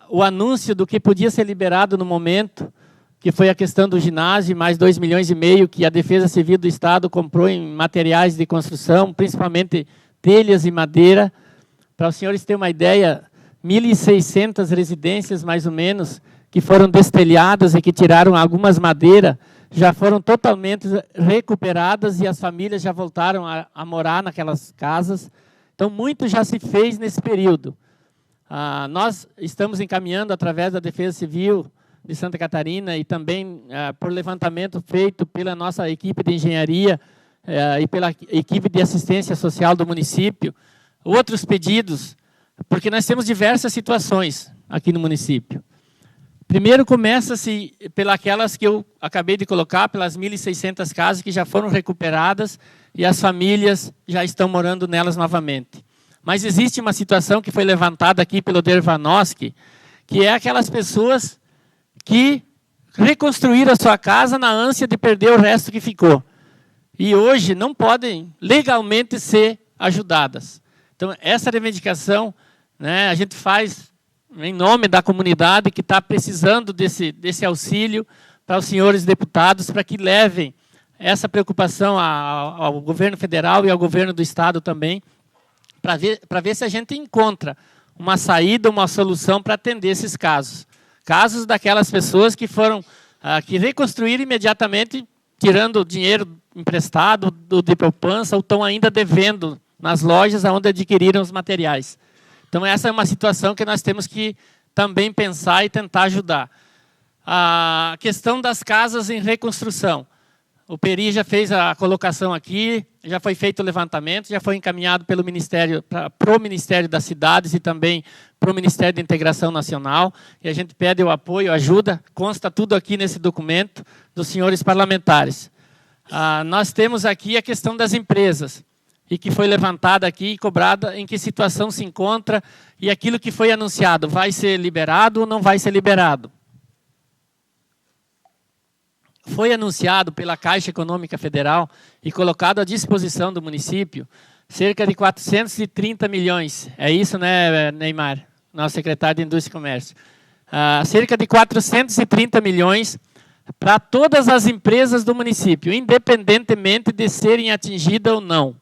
o anúncio do que podia ser liberado no momento, que foi a questão do ginásio, mais 2,5 milhões que a Defesa Civil do Estado comprou em materiais de construção, principalmente telhas e madeira. Para os senhores terem uma ideia, 1.600 residências, mais ou menos, que foram destelhadas e que tiraram algumas madeiras, já foram totalmente recuperadas e as famílias já voltaram a morar naquelas casas. Então, muito já se fez nesse período. Nós estamos encaminhando, através da Defesa Civil de Santa Catarina e também por levantamento feito pela nossa equipe de engenharia e pela equipe de assistência social do município, outros pedidos, porque nós temos diversas situações aqui no município. Primeiro, começa-se pelas que eu acabei de colocar, pelas 1.600 casas que já foram recuperadas e as famílias já estão morando nelas novamente. Mas existe uma situação que foi levantada aqui pelo Dervanoski, que é aquelas pessoas que reconstruíram a sua casa na ânsia de perder o resto que ficou. E hoje não podem legalmente ser ajudadas. Então, essa reivindicação, né, a gente faz em nome da comunidade que está precisando desse auxílio para os senhores deputados, para que levem essa preocupação ao governo federal e ao governo do estado também, para ver se a gente encontra uma saída, uma solução para atender esses casos. Casos daquelas pessoas que foram, que reconstruíram imediatamente, tirando o dinheiro emprestado de poupança, ou estão ainda devendo nas lojas onde adquiriram os materiais. Então, essa é uma situação que nós temos que também pensar e tentar ajudar. A questão das casas em reconstrução. O Peri já fez a colocação aqui, já foi feito o levantamento, já foi encaminhado pelo Ministério, para o Ministério das Cidades e também para o Ministério da Integração Nacional. E a gente pede o apoio, ajuda, consta tudo aqui nesse documento dos senhores parlamentares. Nós temos aqui a questão das empresas, e que foi levantada aqui e cobrada, em que situação se encontra, e aquilo que foi anunciado, vai ser liberado ou não vai ser liberado? Foi anunciado pela Caixa Econômica Federal e colocado à disposição do município cerca de 430 milhões. É isso, né, Neymar? Nosso secretário de Indústria e Comércio. Cerca de 430 milhões para todas as empresas do município, independentemente de serem atingidas ou não.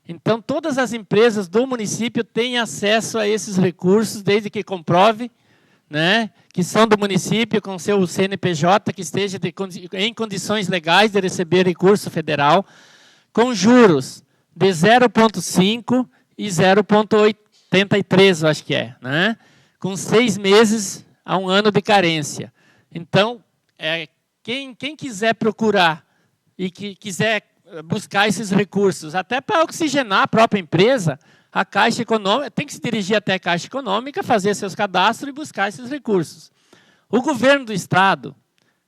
Então, todas as empresas do município têm acesso a esses recursos, desde que comprove, né, que são do município, com seu CNPJ, que esteja em condições legais de receber recurso federal, com juros de 0,5 e 0,83, eu acho que é, né, com 6 meses a 1 ano de carência. Então, quem quiser procurar e que quiser buscar esses recursos, até para oxigenar a própria empresa, a Caixa Econômica tem que se dirigir até a Caixa Econômica, fazer seus cadastros e buscar esses recursos. O governo do estado,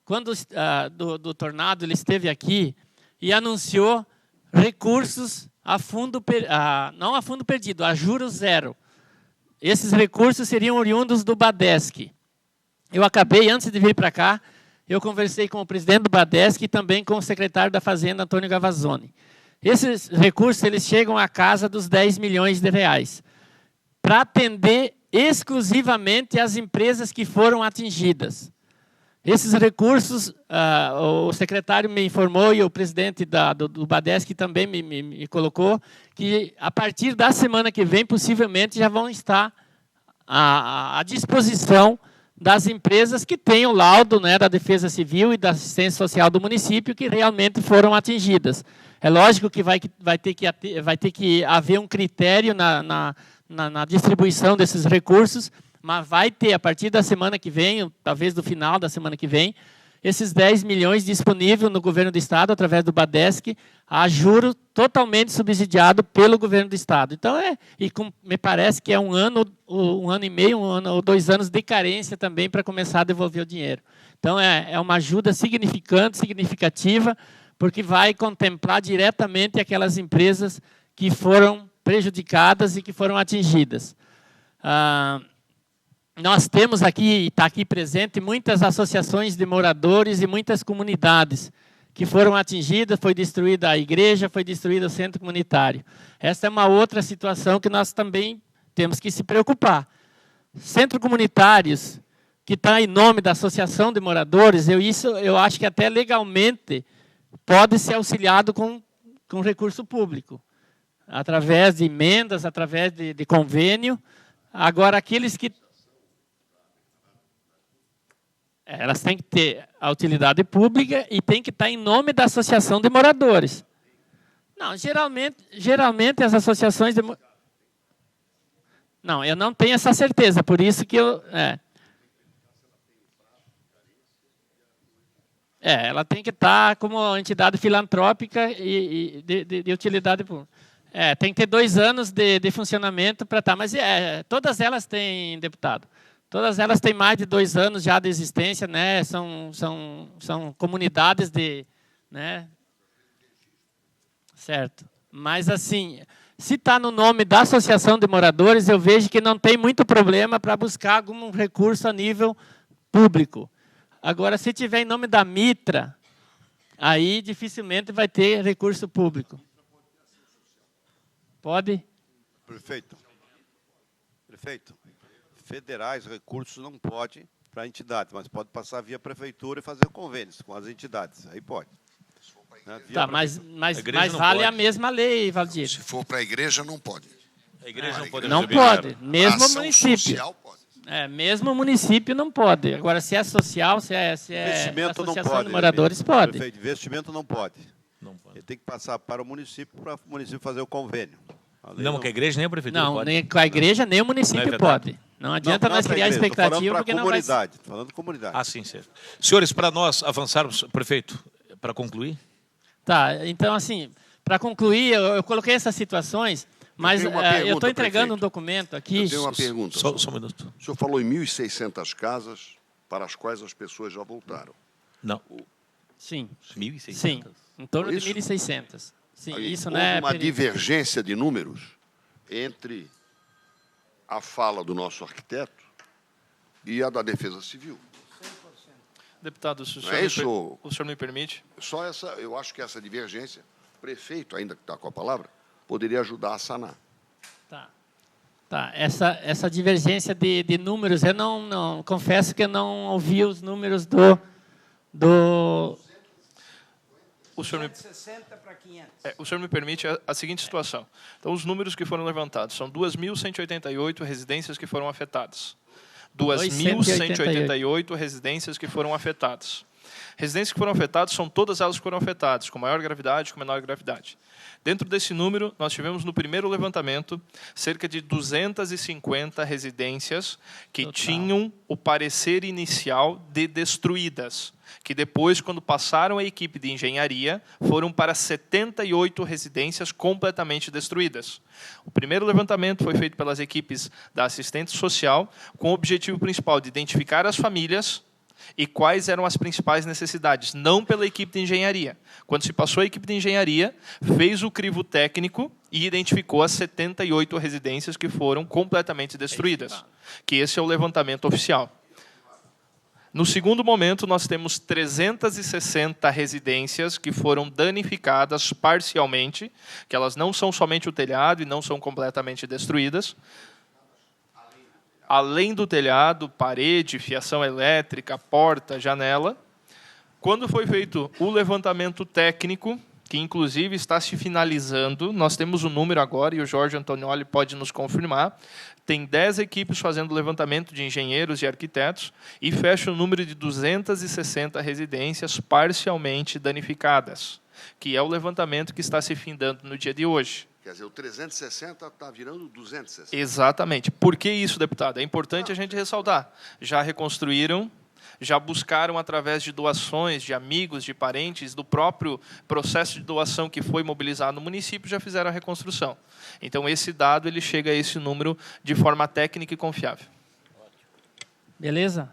quando do tornado, ele esteve aqui e anunciou recursos a fundo, não a fundo perdido, a juros zero. Esses recursos seriam oriundos do Badesc. Eu acabei, antes de vir para cá, eu conversei com o presidente do Badesc e também com o secretário da Fazenda, Antônio Gavazzoni. Esses recursos eles chegam à casa dos 10 milhões de reais, para atender exclusivamente as empresas que foram atingidas. Esses recursos, o secretário me informou e o presidente do Badesc também me colocou, que a partir da semana que vem, possivelmente, já vão estar à disposição das empresas que têm o laudo, né, da Defesa Civil e da Assistência Social do município que realmente foram atingidas. É lógico que vai ter que haver um critério na distribuição desses recursos, mas vai ter, a partir da semana que vem, talvez do final da semana que vem, esses 10 milhões disponíveis no governo do estado, através do Badesc, a juro totalmente subsidiado pelo governo do estado. Então, me parece que é um ano e meio, 1 ano ou 2 anos de carência também para começar a devolver o dinheiro. Então, é uma ajuda significativa, porque vai contemplar diretamente aquelas empresas que foram prejudicadas e que foram atingidas. Nós temos aqui, está aqui presente, muitas associações de moradores e muitas comunidades que foram atingidas, foi destruída a igreja, foi destruído o centro comunitário. Essa é uma outra situação que nós também temos que se preocupar. Centros comunitários, que está em nome da associação de moradores, eu acho que até legalmente pode ser auxiliado com recurso público, através de emendas, através de convênio. Agora, aqueles que elas têm que ter a utilidade pública e tem que estar em nome da associação de moradores. Não, geralmente as associações de Não, eu não tenho essa certeza, por isso que eu... ela tem que estar como entidade filantrópica e de utilidade pública. Tem que ter 2 anos de funcionamento para estar. Mas todas elas têm, deputado. Todas elas têm mais de 2 anos já de existência, né? São comunidades de... Né? Certo. Mas, assim, se está no nome da Associação de Moradores, eu vejo que não tem muito problema para buscar algum recurso a nível público. Agora, se tiver em nome da Mitra, aí dificilmente vai ter recurso público. Pode? Prefeito, federais, recursos não pode para a entidade, mas pode passar via prefeitura e fazer convênios com as entidades. Aí pode. Tá, mas vale a mesma lei, Valdir. Se for para a igreja, não pode. A igreja não pode. Não pode, mesmo Ação município. social pode. Mesmo o município não pode. Agora, se é social, se é investimento associação não pode, de moradores, pode. Prefeito, investimento não pode. Ele tem que passar para o município fazer o convênio. Não, que a igreja nem a prefeitura não, pode. Nem com a igreja, nem o município pode. Não adianta nós criar expectativa, porque não vai... Estou falando comunidade. Ah, sim, certo. Senhores, para nós avançarmos, prefeito, para concluir? Tá, então, assim, para concluir, eu coloquei essas situações, mas eu estou entregando um documento aqui. Eu tenho uma pergunta. Só um minuto. O senhor falou em 1.600 casas para as quais as pessoas já voltaram. Não. Sim. 1.600? Sim, em torno de 1.600. Sim, aí, isso houve não é... uma divergência de números entre a fala do nosso arquiteto e a da Defesa Civil. Deputado, se o senhor me permite. Só essa, eu acho que essa divergência, o prefeito, ainda que está com a palavra, poderia ajudar a sanar. Tá, essa divergência de números, eu não confesso que eu não ouvi os números do o senhor me... 60 para 500. O senhor me permite a seguinte situação. Então, os números que foram levantados são 2.188 residências que foram afetadas. 2.188 residências que foram afetadas. Residências que foram afetadas são todas elas que foram afetadas, com maior gravidade e com menor gravidade. Dentro desse número, nós tivemos no primeiro levantamento cerca de 250 residências que tinham o parecer inicial de destruídas, que depois, quando passaram a equipe de engenharia, foram para 78 residências completamente destruídas. O primeiro levantamento foi feito pelas equipes da assistência social, com o objetivo principal de identificar as famílias e quais eram as principais necessidades, não pela equipe de engenharia. Quando se passou a equipe de engenharia, fez o crivo técnico e identificou as 78 residências que foram completamente destruídas, que esse é o levantamento oficial. No segundo momento, nós temos 360 residências que foram danificadas parcialmente, que elas não são somente o telhado e não são completamente destruídas. Além do telhado, parede, fiação elétrica, porta, janela. Quando foi feito o levantamento técnico, que inclusive está se finalizando, nós temos o número agora, e o Jorge Antonioli pode nos confirmar, tem 10 equipes fazendo levantamento de engenheiros e arquitetos, e fecha o número de 260 residências parcialmente danificadas, que é o levantamento que está se findando no dia de hoje. Quer dizer, o 360 está virando 260. Exatamente. Por que isso, deputado? É importante a gente ressaltar. Já reconstruíram, já buscaram, através de doações de amigos, de parentes, do próprio processo de doação que foi mobilizado no município, já fizeram a reconstrução. Então, esse dado ele chega a esse número de forma técnica e confiável. Beleza?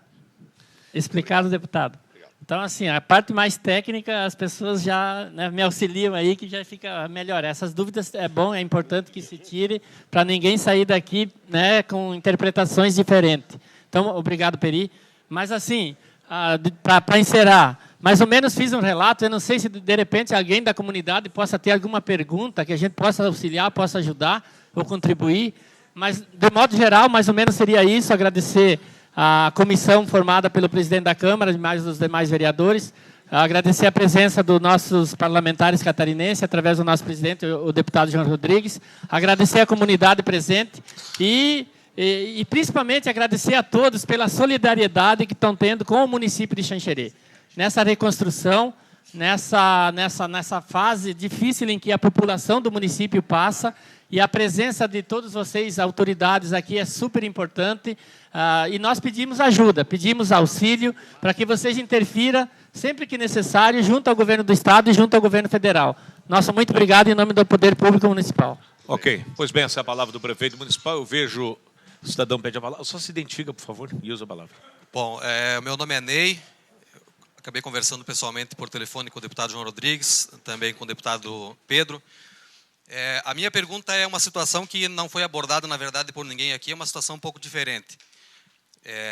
Explicado, deputado. Então, assim, a parte mais técnica, as pessoas já me auxiliam aí, que já fica melhor. Essas dúvidas é bom, é importante que se tire, para ninguém sair daqui com interpretações diferentes. Então, obrigado, Peri. Mas, assim, para encerrar, mais ou menos fiz um relato, eu não sei se, de repente, alguém da comunidade possa ter alguma pergunta que a gente possa auxiliar, possa ajudar ou contribuir, mas, de modo geral, mais ou menos seria isso, agradecer a comissão formada pelo presidente da Câmara e mais os demais vereadores, agradecer a presença dos nossos parlamentares catarinenses, através do nosso presidente, o deputado João Rodrigues, agradecer a comunidade presente e principalmente agradecer a todos pela solidariedade que estão tendo com o município de Xanxerê. Nessa reconstrução, nessa fase difícil em que a população do município passa, E a presença de todos vocês, autoridades aqui, é super importante. E nós pedimos ajuda, pedimos auxílio para que vocês interfiram sempre que necessário junto ao governo do Estado e junto ao governo federal. Nossa, muito obrigado em nome do Poder Público Municipal. Ok. Pois bem, essa é a palavra do prefeito municipal. Eu vejo o cidadão pede a palavra. Só se identifica, por favor, e usa a palavra. Bom, meu nome é Ney. Acabei conversando pessoalmente por telefone com o deputado João Rodrigues, também com o deputado Pedro. A minha pergunta é uma situação que não foi abordada, na verdade, por ninguém aqui, é uma situação um pouco diferente.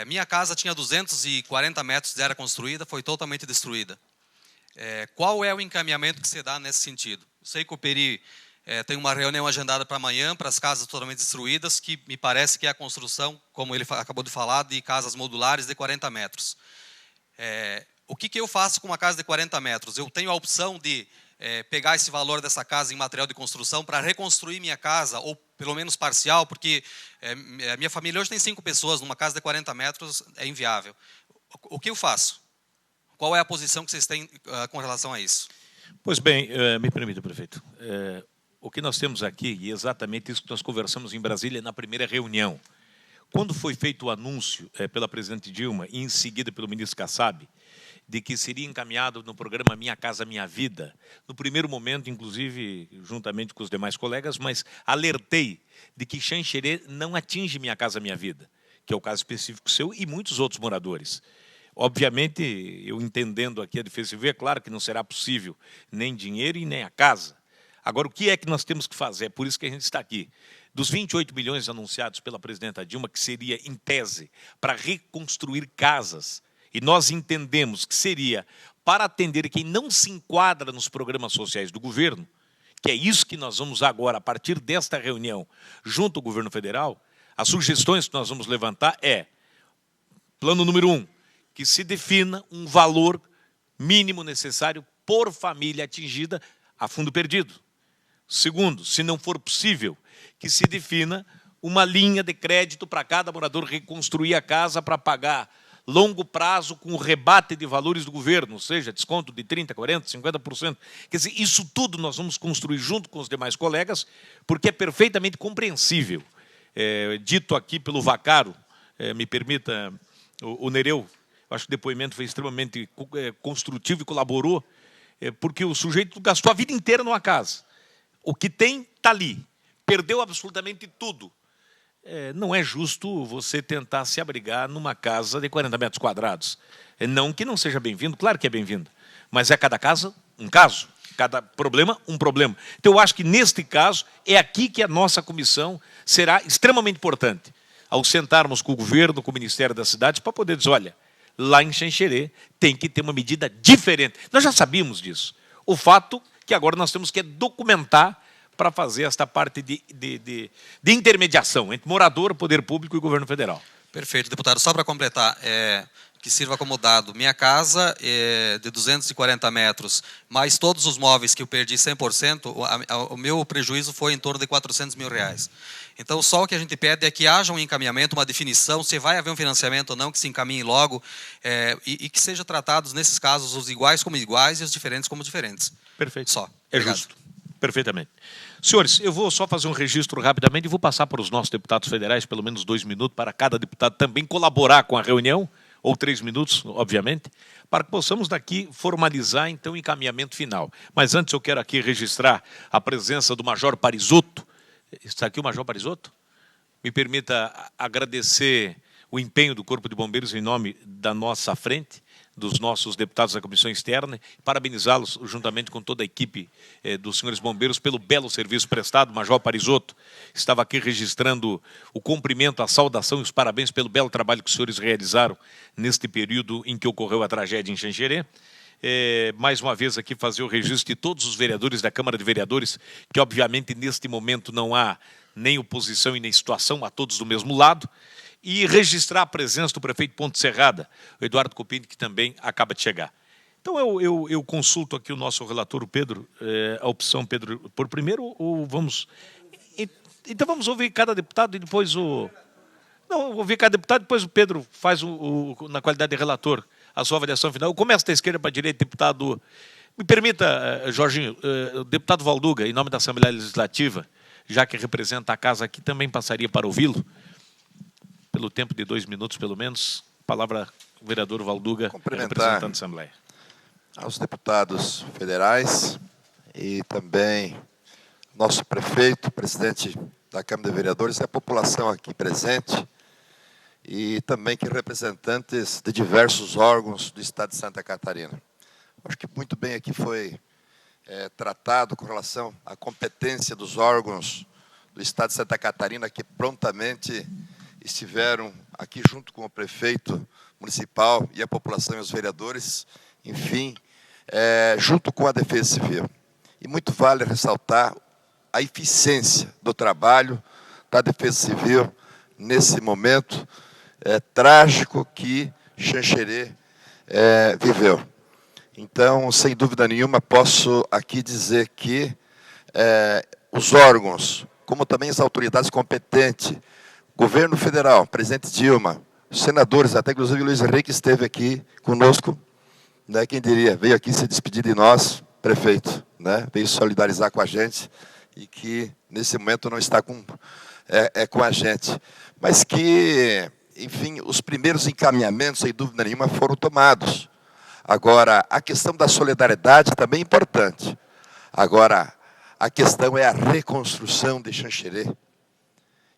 Minha casa tinha 240 metros de área construída, foi totalmente destruída. Qual é o encaminhamento que se dá nesse sentido? Eu sei que o Peri tem uma reunião agendada para amanhã, para as casas totalmente destruídas, que me parece que é a construção, como ele acabou de falar, de casas modulares de 40 metros. O que eu faço com uma casa de 40 metros? Eu tenho a opção de pegar esse valor dessa casa em material de construção para reconstruir minha casa, ou pelo menos parcial, porque a minha família hoje tem 5 pessoas, numa casa de 40 metros é inviável. O que eu faço? Qual é a posição que vocês têm com relação a isso? Pois bem, me permita, prefeito. O que nós temos aqui, e exatamente isso que nós conversamos em Brasília na primeira reunião, quando foi feito o anúncio pela presidente Dilma e em seguida pelo ministro Kassab, de que seria encaminhado no programa Minha Casa Minha Vida, no primeiro momento, inclusive, juntamente com os demais colegas, mas alertei de que Xanxerê não atinge Minha Casa Minha Vida, que é o caso específico seu e muitos outros moradores. Obviamente, eu entendendo aqui a Defesa Civil, é claro que não será possível nem dinheiro e nem a casa. Agora, o que é que nós temos que fazer? É por isso que a gente está aqui. Dos 28 milhões anunciados pela presidenta Dilma, que seria, em tese, para reconstruir casas, e nós entendemos que seria para atender quem não se enquadra nos programas sociais do governo, que é isso que nós vamos agora, a partir desta reunião, junto ao governo federal, as sugestões que nós vamos levantar plano número 1, que se defina um valor mínimo necessário por família atingida a fundo perdido. Segundo, se não for possível, que se defina uma linha de crédito para cada morador reconstruir a casa para pagar longo prazo com o rebate de valores do governo, ou seja, desconto de 30%, 40%, 50%. Quer dizer, isso tudo nós vamos construir junto com os demais colegas, porque é perfeitamente compreensível. Dito aqui pelo Vaccaro, me permita, o Nereu, acho que o depoimento foi extremamente construtivo e colaborou, porque o sujeito gastou a vida inteira numa casa. O que tem, está ali. Perdeu absolutamente tudo. Não é justo você tentar se abrigar numa casa de 40 metros quadrados. Não que não seja bem-vindo, claro que é bem-vindo. Mas é cada caso, um caso. Cada problema, um problema. Então, eu acho que, neste caso, é aqui que a nossa comissão será extremamente importante. Ao sentarmos com o governo, com o Ministério das Cidades, para poder dizer, olha, lá em Xanxerê tem que ter uma medida diferente. Nós já sabíamos disso. O fato que agora nós temos que documentar para fazer esta parte de intermediação entre morador, poder público e governo federal. Perfeito, deputado. Só para completar, que sirva como dado, minha casa é de 240 metros, mais todos os móveis que eu perdi 100%, o meu prejuízo foi em torno de R$400 mil. Então, só o que a gente pede é que haja um encaminhamento, uma definição, se vai haver um financiamento ou não, que se encaminhe logo, e que sejam tratados, nesses casos, os iguais como iguais e os diferentes como diferentes. Perfeito. Só. É justo. Perfeitamente. Senhores, eu vou só fazer um registro rapidamente e vou passar para os nossos deputados federais, pelo menos 2 minutos, para cada deputado também colaborar com a reunião, ou 3 minutos, obviamente, para que possamos daqui formalizar, então, o encaminhamento final. Mas antes eu quero aqui registrar a presença do Major Parisotto. Está aqui o Major Parisotto? Me permita agradecer o empenho do Corpo de Bombeiros em nome da nossa frente, dos nossos deputados da Comissão Externa, parabenizá-los juntamente com toda a equipe dos senhores bombeiros pelo belo serviço prestado. O Major Parisotto estava aqui registrando o cumprimento, a saudação e os parabéns pelo belo trabalho que os senhores realizaram neste período em que ocorreu a tragédia em Xanxerê. Mais uma vez aqui fazer o registro de todos os vereadores da Câmara de Vereadores, que obviamente neste momento não há nem oposição e nem situação, há todos do mesmo lado, e registrar a presença do prefeito Ponte Serrada, o Eduardo Copini, que também acaba de chegar. Então eu consulto aqui o nosso relator, o Pedro, a opção, Pedro, por primeiro, ou vamos... Então vamos ouvir cada deputado e depois o... Não, ouvir cada deputado, depois o Pedro faz, na qualidade de relator, a sua avaliação final. Eu começo da esquerda para a direita, deputado... Me permita, Jorginho, o deputado Valduga, em nome da Assembleia Legislativa, já que representa a casa aqui, também passaria para ouvi-lo, pelo tempo de 2 minutos, pelo menos. Palavra o vereador Valduga, representante da Assembleia. Aos deputados federais e também nosso prefeito, presidente da Câmara de Vereadores e a população aqui presente, e também que representantes de diversos órgãos do Estado de Santa Catarina. Acho que muito bem aqui foi tratado com relação à competência dos órgãos do Estado de Santa Catarina, que prontamente estiveram aqui junto com o prefeito municipal e a população e os vereadores, enfim, junto com a Defesa Civil. E muito vale ressaltar a eficiência do trabalho da Defesa Civil nesse momento trágico que Xanxerê viveu. Então, sem dúvida nenhuma, posso aqui dizer que os órgãos, como também as autoridades competentes, governo federal, presidente Dilma, os senadores, até inclusive o Luiz Henrique esteve aqui conosco, né, quem diria, veio aqui se despedir de nós, prefeito, né, veio solidarizar com a gente e que nesse momento não está com a gente, mas que, enfim, os primeiros encaminhamentos, sem dúvida nenhuma, foram tomados. Agora, a questão da solidariedade também é importante. Agora, a questão é a reconstrução de Xanxerê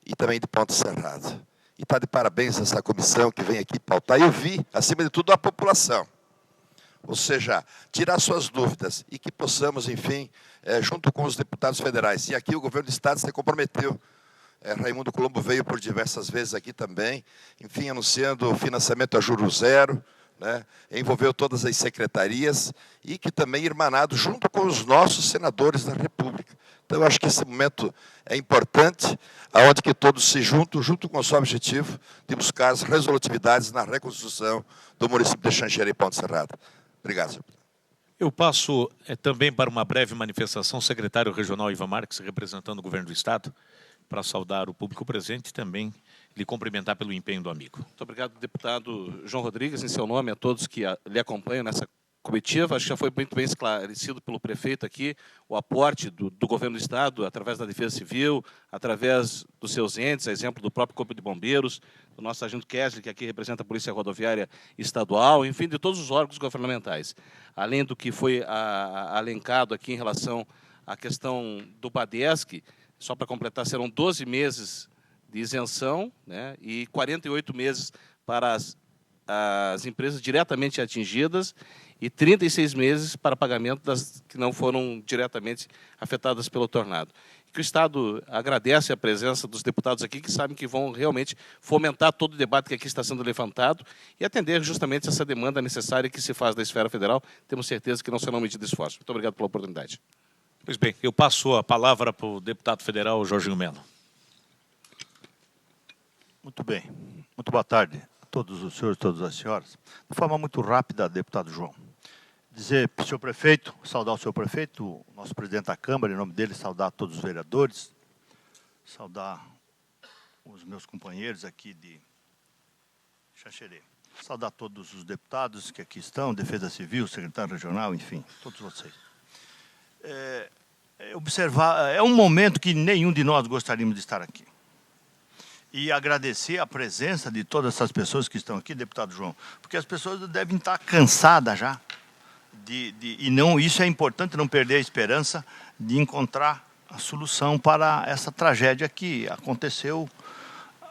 e também de Ponta Serrada. E está de parabéns essa comissão que vem aqui pautar. E ouvir, acima de tudo, a população. Ou seja, tirar suas dúvidas e que possamos, enfim, junto com os deputados federais. E aqui o governo do Estado se comprometeu. Raimundo Colombo veio por diversas vezes aqui também, enfim, anunciando o financiamento a juros zero, né, envolveu todas as secretarias e que também irmanado junto com os nossos senadores da República. Então, eu acho que esse momento é importante, aonde que todos se juntam, junto com o seu objetivo de buscar as resolutividades na reconstrução do município de Xanxerê e Ponta Serrada. Obrigado, senhor. Eu passo também para uma breve manifestação, o secretário regional Ivan Marques, representando o governo do Estado, para saudar o público presente e também lhe cumprimentar pelo empenho do amigo. Muito obrigado, deputado João Rodrigues, em seu nome, a todos que lhe acompanham nessa comitiva. Acho que já foi muito bem esclarecido pelo prefeito aqui o aporte do governo do Estado, através da Defesa Civil, através dos seus entes, a exemplo do próprio Corpo de Bombeiros, do nosso sargento Kesley, que aqui representa a Polícia Rodoviária Estadual, enfim, de todos os órgãos governamentais. Além do que foi alencado aqui em relação à questão do BADESC, só para completar, serão 12 meses de isenção, né, e 48 meses para as empresas diretamente atingidas e 36 meses para pagamento das que não foram diretamente afetadas pelo tornado. Que o Estado agradece a presença dos deputados aqui, que sabem que vão realmente fomentar todo o debate que aqui está sendo levantado e atender justamente essa demanda necessária que se faz da esfera federal. Temos certeza que não serão medidas esforços. Muito obrigado pela oportunidade. Pois bem, eu passo a palavra para o deputado federal Jorginho Melo. Muito bem. Muito boa tarde a todos os senhores e todas as senhoras. De forma muito rápida, deputado João, dizer para o senhor prefeito, saudar o senhor prefeito, o nosso presidente da Câmara, em nome dele, saudar todos os vereadores, saudar os meus companheiros aqui de Xanxerê, saudar todos os deputados que aqui estão, Defesa Civil, secretário regional, enfim, todos vocês. Observar, é um momento que nenhum de nós gostaríamos de estar aqui. E agradecer a presença de todas essas pessoas que estão aqui, deputado João, porque as pessoas devem estar cansadas já. E não, isso é importante, não perder a esperança de encontrar a solução para essa tragédia que aconteceu,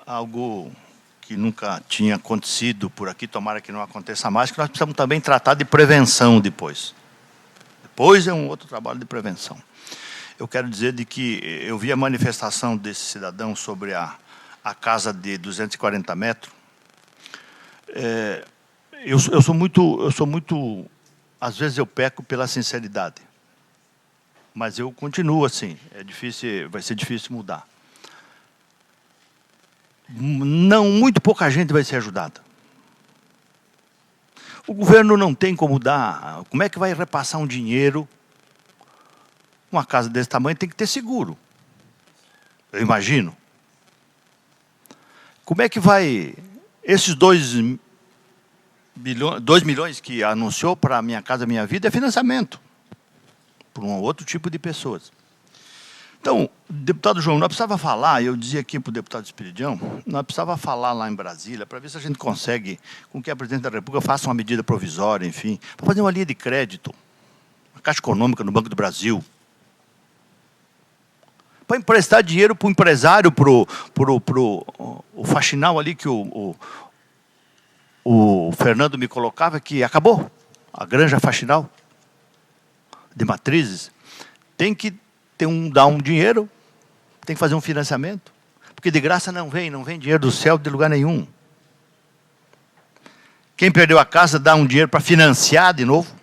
algo que nunca tinha acontecido por aqui, tomara que não aconteça mais, que nós precisamos também tratar de prevenção depois. Depois é um outro trabalho de prevenção. Eu quero dizer de que eu vi a manifestação desse cidadão sobre a casa de 240 metros. Eu sou muito, às vezes eu peco pela sinceridade, mas eu continuo assim. É difícil, vai ser difícil mudar. Não, muito pouca gente vai ser ajudada. O governo não tem como dar. Como é que vai repassar um dinheiro? Uma casa desse tamanho tem que ter seguro. Eu imagino. Como é que vai... Esses 2 milhões que anunciou para a Minha Casa Minha Vida é financiamento para um outro tipo de pessoas. Então, deputado João, nós precisava falar, eu dizia aqui para o deputado Espiridião, nós precisava falar lá em Brasília para ver se a gente consegue, com que a presidente da República faça uma medida provisória, enfim, para fazer uma linha de crédito, uma Caixa Econômica no Banco do Brasil, para emprestar dinheiro para o empresário, para o faxinal ali que o Fernando me colocava, que acabou, a granja faxinal de matrizes, tem que dar um dinheiro, tem que fazer um financiamento, porque de graça não vem dinheiro do céu de lugar nenhum. Quem perdeu a casa dá um dinheiro para financiar de novo.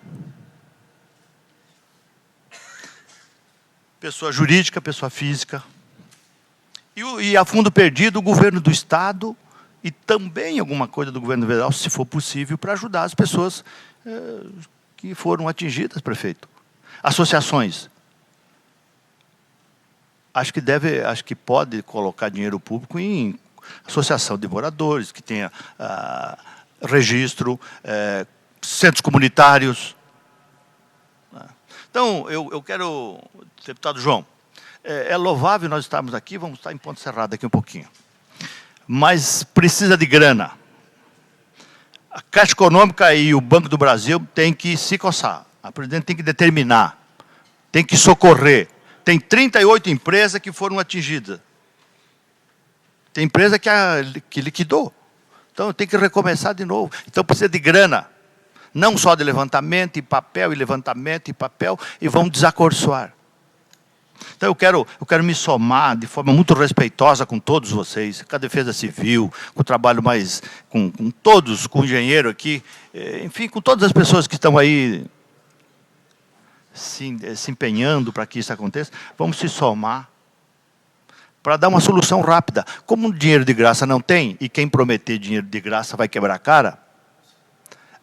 Pessoa jurídica, pessoa física. E a fundo perdido, o governo do Estado e também alguma coisa do governo federal, se for possível, para ajudar as pessoas que foram atingidas, prefeito. Associações. Acho que pode colocar dinheiro público em associação de moradores, que tenha registro, centros comunitários. Então, eu quero, deputado João, é louvável nós estarmos aqui, vamos estar em Ponte Serrada daqui um pouquinho. Mas precisa de grana. A Caixa Econômica e o Banco do Brasil têm que se coçar. A presidente tem que determinar, tem que socorrer. Tem 38 empresas que foram atingidas. Tem empresa que liquidou. Então, tem que recomeçar de novo. Então, precisa de grana. Não só de levantamento e papel, e vamos desacorçoar. Então, eu quero me somar de forma muito respeitosa com todos vocês, com a Defesa Civil, com o trabalho mais... com todos, com o engenheiro aqui, enfim, com todas as pessoas que estão aí se empenhando para que isso aconteça, vamos se somar para dar uma solução rápida. Como dinheiro de graça não tem, e quem prometer dinheiro de graça vai quebrar a cara,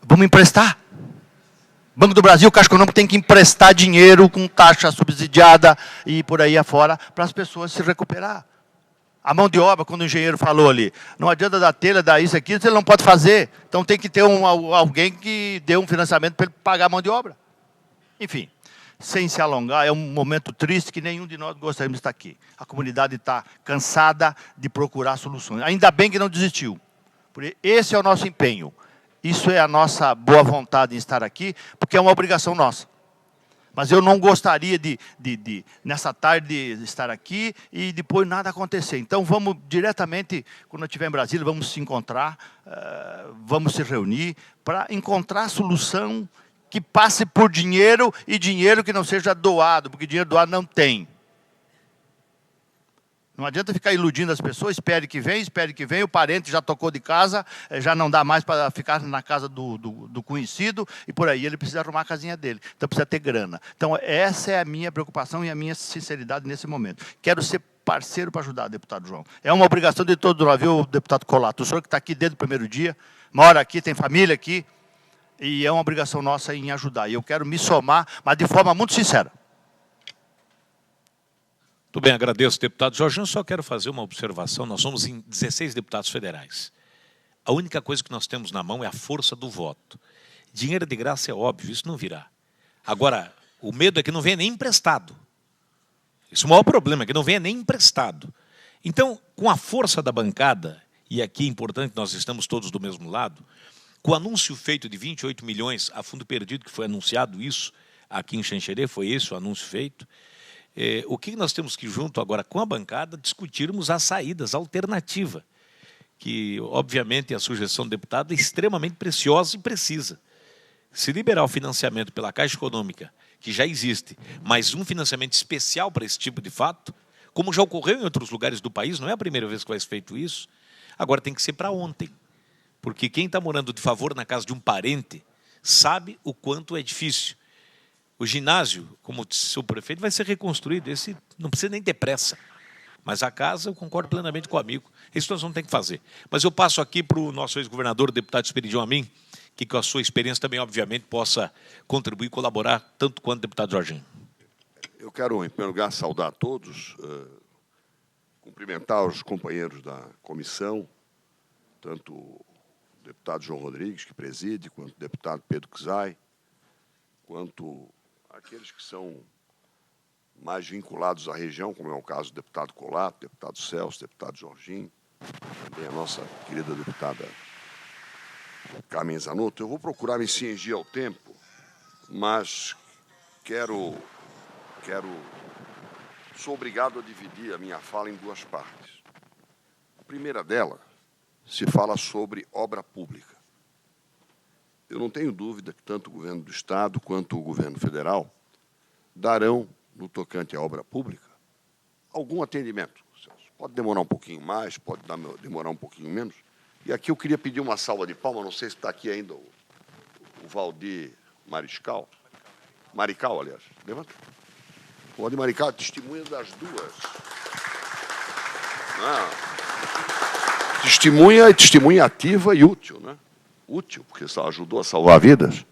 vamos emprestar. Banco do Brasil, Caixa Econômica tem que emprestar dinheiro com taxa subsidiada e por aí afora, para as pessoas se recuperar. A mão de obra, quando o engenheiro falou ali, não adianta dar telha, dar isso aqui, ele não pode fazer. Então tem que ter alguém que dê um financiamento para ele pagar a mão de obra. Enfim, sem se alongar, é um momento triste que nenhum de nós gostaríamos de estar aqui. A comunidade está cansada de procurar soluções. Ainda bem que não desistiu. Porque esse é o nosso empenho. Isso é a nossa boa vontade em estar aqui, porque é uma obrigação nossa. Mas eu não gostaria de nessa tarde, estar aqui e depois nada acontecer. Então, vamos diretamente, quando eu estiver em Brasília, vamos se encontrar, vamos se reunir para encontrar a solução que passe por dinheiro e dinheiro que não seja doado, porque dinheiro doado não tem. Não adianta ficar iludindo as pessoas, espere que vem, o parente já tocou de casa, já não dá mais para ficar na casa do conhecido, e por aí ele precisa arrumar a casinha dele. Então precisa ter grana. Então essa é a minha preocupação e a minha sinceridade nesse momento. Quero ser parceiro para ajudar, deputado João. É uma obrigação de todos nós, viu, deputado Colato? O senhor que está aqui desde o primeiro dia, mora aqui, tem família aqui, e é uma obrigação nossa em ajudar. E eu quero me somar, mas de forma muito sincera. Muito bem, agradeço, deputado Jorginho. Só quero fazer uma observação. Nós somos em 16 deputados federais. A única coisa que nós temos na mão é a força do voto. Dinheiro de graça é óbvio, isso não virá. Agora, o medo é que não venha nem emprestado. Esse é o maior problema, é que não venha nem emprestado. Então, com a força da bancada, e aqui é importante que nós estamos todos do mesmo lado, com o anúncio feito de 28 milhões a fundo perdido, que foi anunciado isso aqui em Xanxerê, foi esse o anúncio feito, o que nós temos que, junto agora com a bancada, discutirmos as saídas, a alternativa, que, obviamente, a sugestão do deputado é extremamente preciosa e precisa. Se liberar o financiamento pela Caixa Econômica, que já existe, mas um financiamento especial para esse tipo de fato, como já ocorreu em outros lugares do país, não é a primeira vez que vai ser feito isso, agora tem que ser para ontem. Porque quem está morando de favor na casa de um parente sabe o quanto é difícil. O ginásio, como disse o prefeito, vai ser reconstruído. Esse não precisa nem ter pressa. Mas a casa, eu concordo plenamente com o amigo. Isso nós vamos ter que fazer. Mas eu passo aqui para o nosso ex-governador, o deputado Esperidião Amin, que com a sua experiência também, obviamente, possa contribuir e colaborar, tanto quanto o deputado Jorginho. Eu quero, em primeiro lugar, saudar a todos, cumprimentar os companheiros da comissão, tanto o deputado João Rodrigues, que preside, quanto o deputado Pedro Czai, quanto aqueles que são mais vinculados à região, como é o caso do deputado Colato, deputado Celso, deputado Jorginho, também a nossa querida deputada Carmen Zanotto. Eu vou procurar me cingir ao tempo, mas sou obrigado a dividir a minha fala em duas partes. A primeira dela se fala sobre obra pública. Eu não tenho dúvida que tanto o governo do Estado quanto o governo federal darão, no tocante à obra pública, algum atendimento. Pode demorar um pouquinho mais, pode demorar um pouquinho menos. E aqui eu queria pedir uma salva de palmas, não sei se está aqui ainda o Valdir Marical, aliás. Levanta. O Valdir Marical é testemunha das duas. Testemunha ativa e útil, né? Útil, porque ajudou a salvar vidas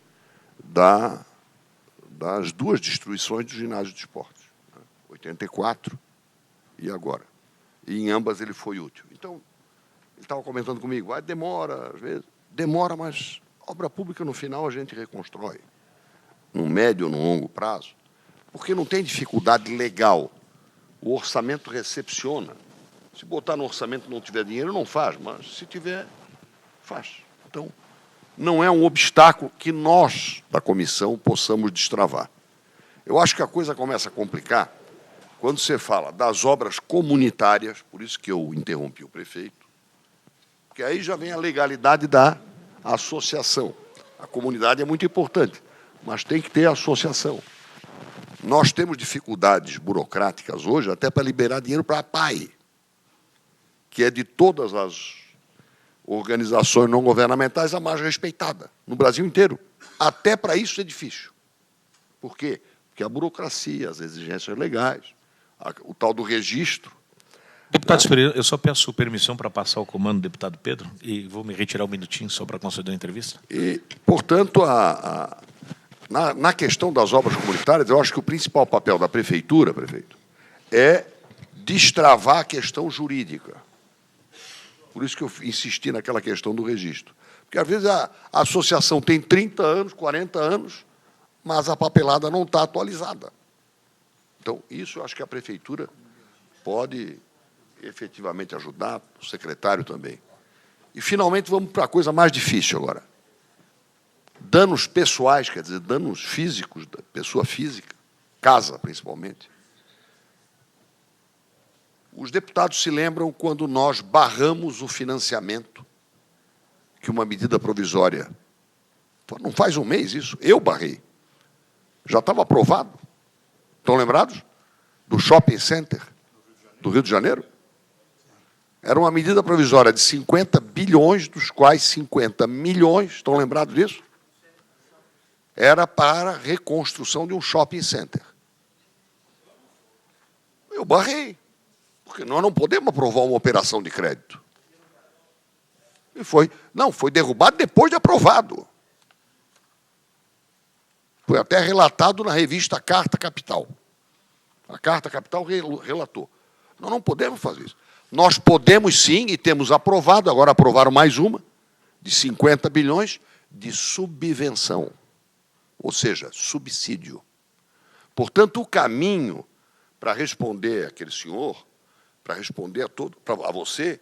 das duas destruições do ginásio de esportes, né? 84 e agora. E em ambas ele foi útil. Então, ele estava comentando comigo, demora, às vezes, demora, mas obra pública, no final, a gente reconstrói. No médio ou no longo prazo, porque não tem dificuldade legal. O orçamento recepciona. Se botar no orçamento e não tiver dinheiro, não faz, mas se tiver, faz. Então, não é um obstáculo que nós, da comissão, possamos destravar. Eu acho que a coisa começa a complicar quando você fala das obras comunitárias, por isso que eu interrompi o prefeito, porque aí já vem a legalidade da associação. A comunidade é muito importante, mas tem que ter associação. Nós temos dificuldades burocráticas hoje até para liberar dinheiro para a PAI, que é de todas as organizações não governamentais a mais respeitada no Brasil inteiro. Até para isso é difícil. Por quê? Porque a burocracia, as exigências legais, o tal do registro. Deputado Superior, eu só peço permissão para passar o comando do deputado Pedro e vou me retirar um minutinho só para conceder uma entrevista. E, portanto, na questão das obras comunitárias, eu acho que o principal papel da prefeitura, prefeito, é destravar a questão jurídica. Por isso que eu insisti naquela questão do registro. Porque, às vezes, a associação tem 30 anos, 40 anos, mas a papelada não está atualizada. Então, isso eu acho que a prefeitura pode efetivamente ajudar, o secretário também. E, finalmente, vamos para a coisa mais difícil agora. Danos pessoais, quer dizer, danos físicos, da pessoa física, casa, principalmente. Os deputados se lembram quando nós barramos o financiamento que uma medida provisória... Não faz um mês isso, eu barrei. Já estava aprovado. Estão lembrados? Do shopping center do Rio de Janeiro? Era uma medida provisória de 50 bilhões, dos quais 50 milhões, estão lembrados disso? Era para a reconstrução de um shopping center. Eu barrei. Porque nós não podemos aprovar uma operação de crédito. E foi derrubado depois de aprovado. Foi até relatado na revista Carta Capital. A Carta Capital relatou. Nós não podemos fazer isso. Nós podemos sim, e temos aprovado, agora aprovaram mais uma, de 50 bilhões, de subvenção. Ou seja, subsídio. Portanto, o caminho para responder àquele senhor, para responder a você,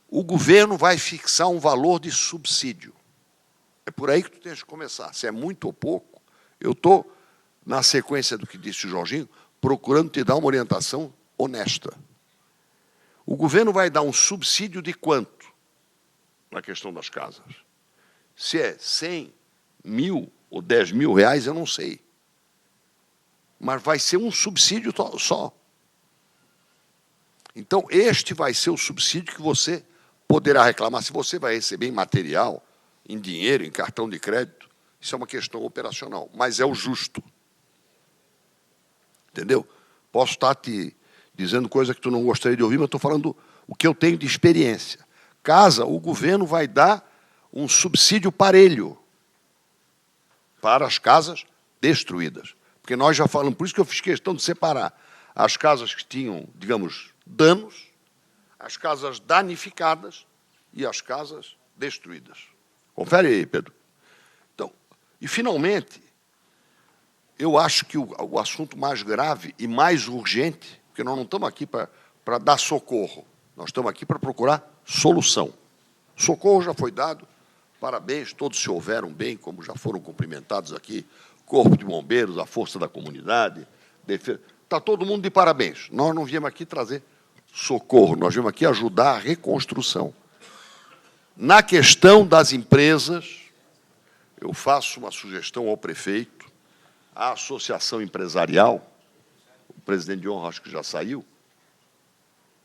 o governo vai fixar um valor de subsídio. É por aí que tu tens que começar. Se é muito ou pouco, eu estou, na sequência do que disse o Jorginho, procurando te dar uma orientação honesta. O governo vai dar um subsídio de quanto na questão das casas? Se é 100 mil ou 10 mil reais, eu não sei. Mas vai ser um subsídio só. Então, este vai ser o subsídio que você poderá reclamar. Se você vai receber em material, em dinheiro, em cartão de crédito, isso é uma questão operacional, mas é o justo. Entendeu? Posso estar te dizendo coisa que tu não gostaria de ouvir, mas estou falando o que eu tenho de experiência. Casa, o governo vai dar um subsídio parelho para as casas destruídas. Porque nós já falamos, por isso que eu fiz questão de separar as casas que tinham, digamos, danos, as casas danificadas e as casas destruídas. Confere aí, Pedro. Então, e, finalmente, eu acho que o assunto mais grave e mais urgente, porque nós não estamos aqui para dar socorro, nós estamos aqui para procurar solução. Socorro já foi dado, parabéns, todos se houveram bem, como já foram cumprimentados aqui, Corpo de Bombeiros, a Força da Comunidade, Defesa. Está todo mundo de parabéns. Nós não viemos aqui trazer socorro, nós viemos aqui ajudar a reconstrução. Na questão das empresas, eu faço uma sugestão ao prefeito, à associação empresarial, o presidente de honra acho que já saiu,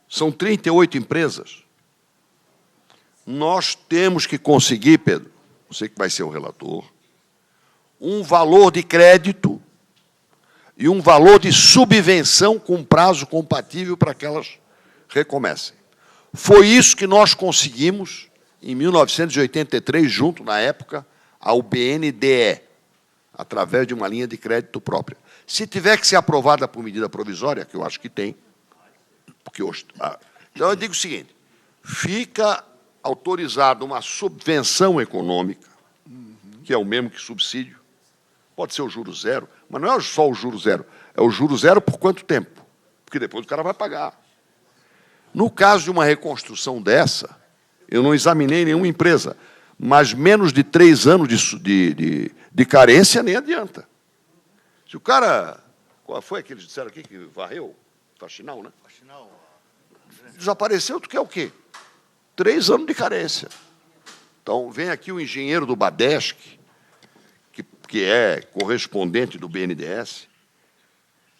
são 38 empresas. Nós temos que conseguir, Pedro, você que vai ser o relator, um valor de crédito e um valor de subvenção com prazo compatível para que elas recomecem. Foi isso que nós conseguimos em 1983, junto, na época, ao BNDE, através de uma linha de crédito própria. Se tiver que ser aprovada por medida provisória, que eu acho que tem, porque hoje... Então, eu digo o seguinte, fica autorizada uma subvenção econômica, que é o mesmo que subsídio, pode ser o juro zero, mas não é só o juro zero, é o juro zero por quanto tempo? Porque depois o cara vai pagar. No caso de uma reconstrução dessa, eu não examinei nenhuma empresa, mas menos de 3 anos de carência nem adianta. Se o cara... Qual foi aquele que disseram aqui que varreu? Faxinal, né? Faxinal. Desapareceu, tu quer o quê? 3 anos de carência. Então, vem aqui o engenheiro do Badesc, que é correspondente do BNDES,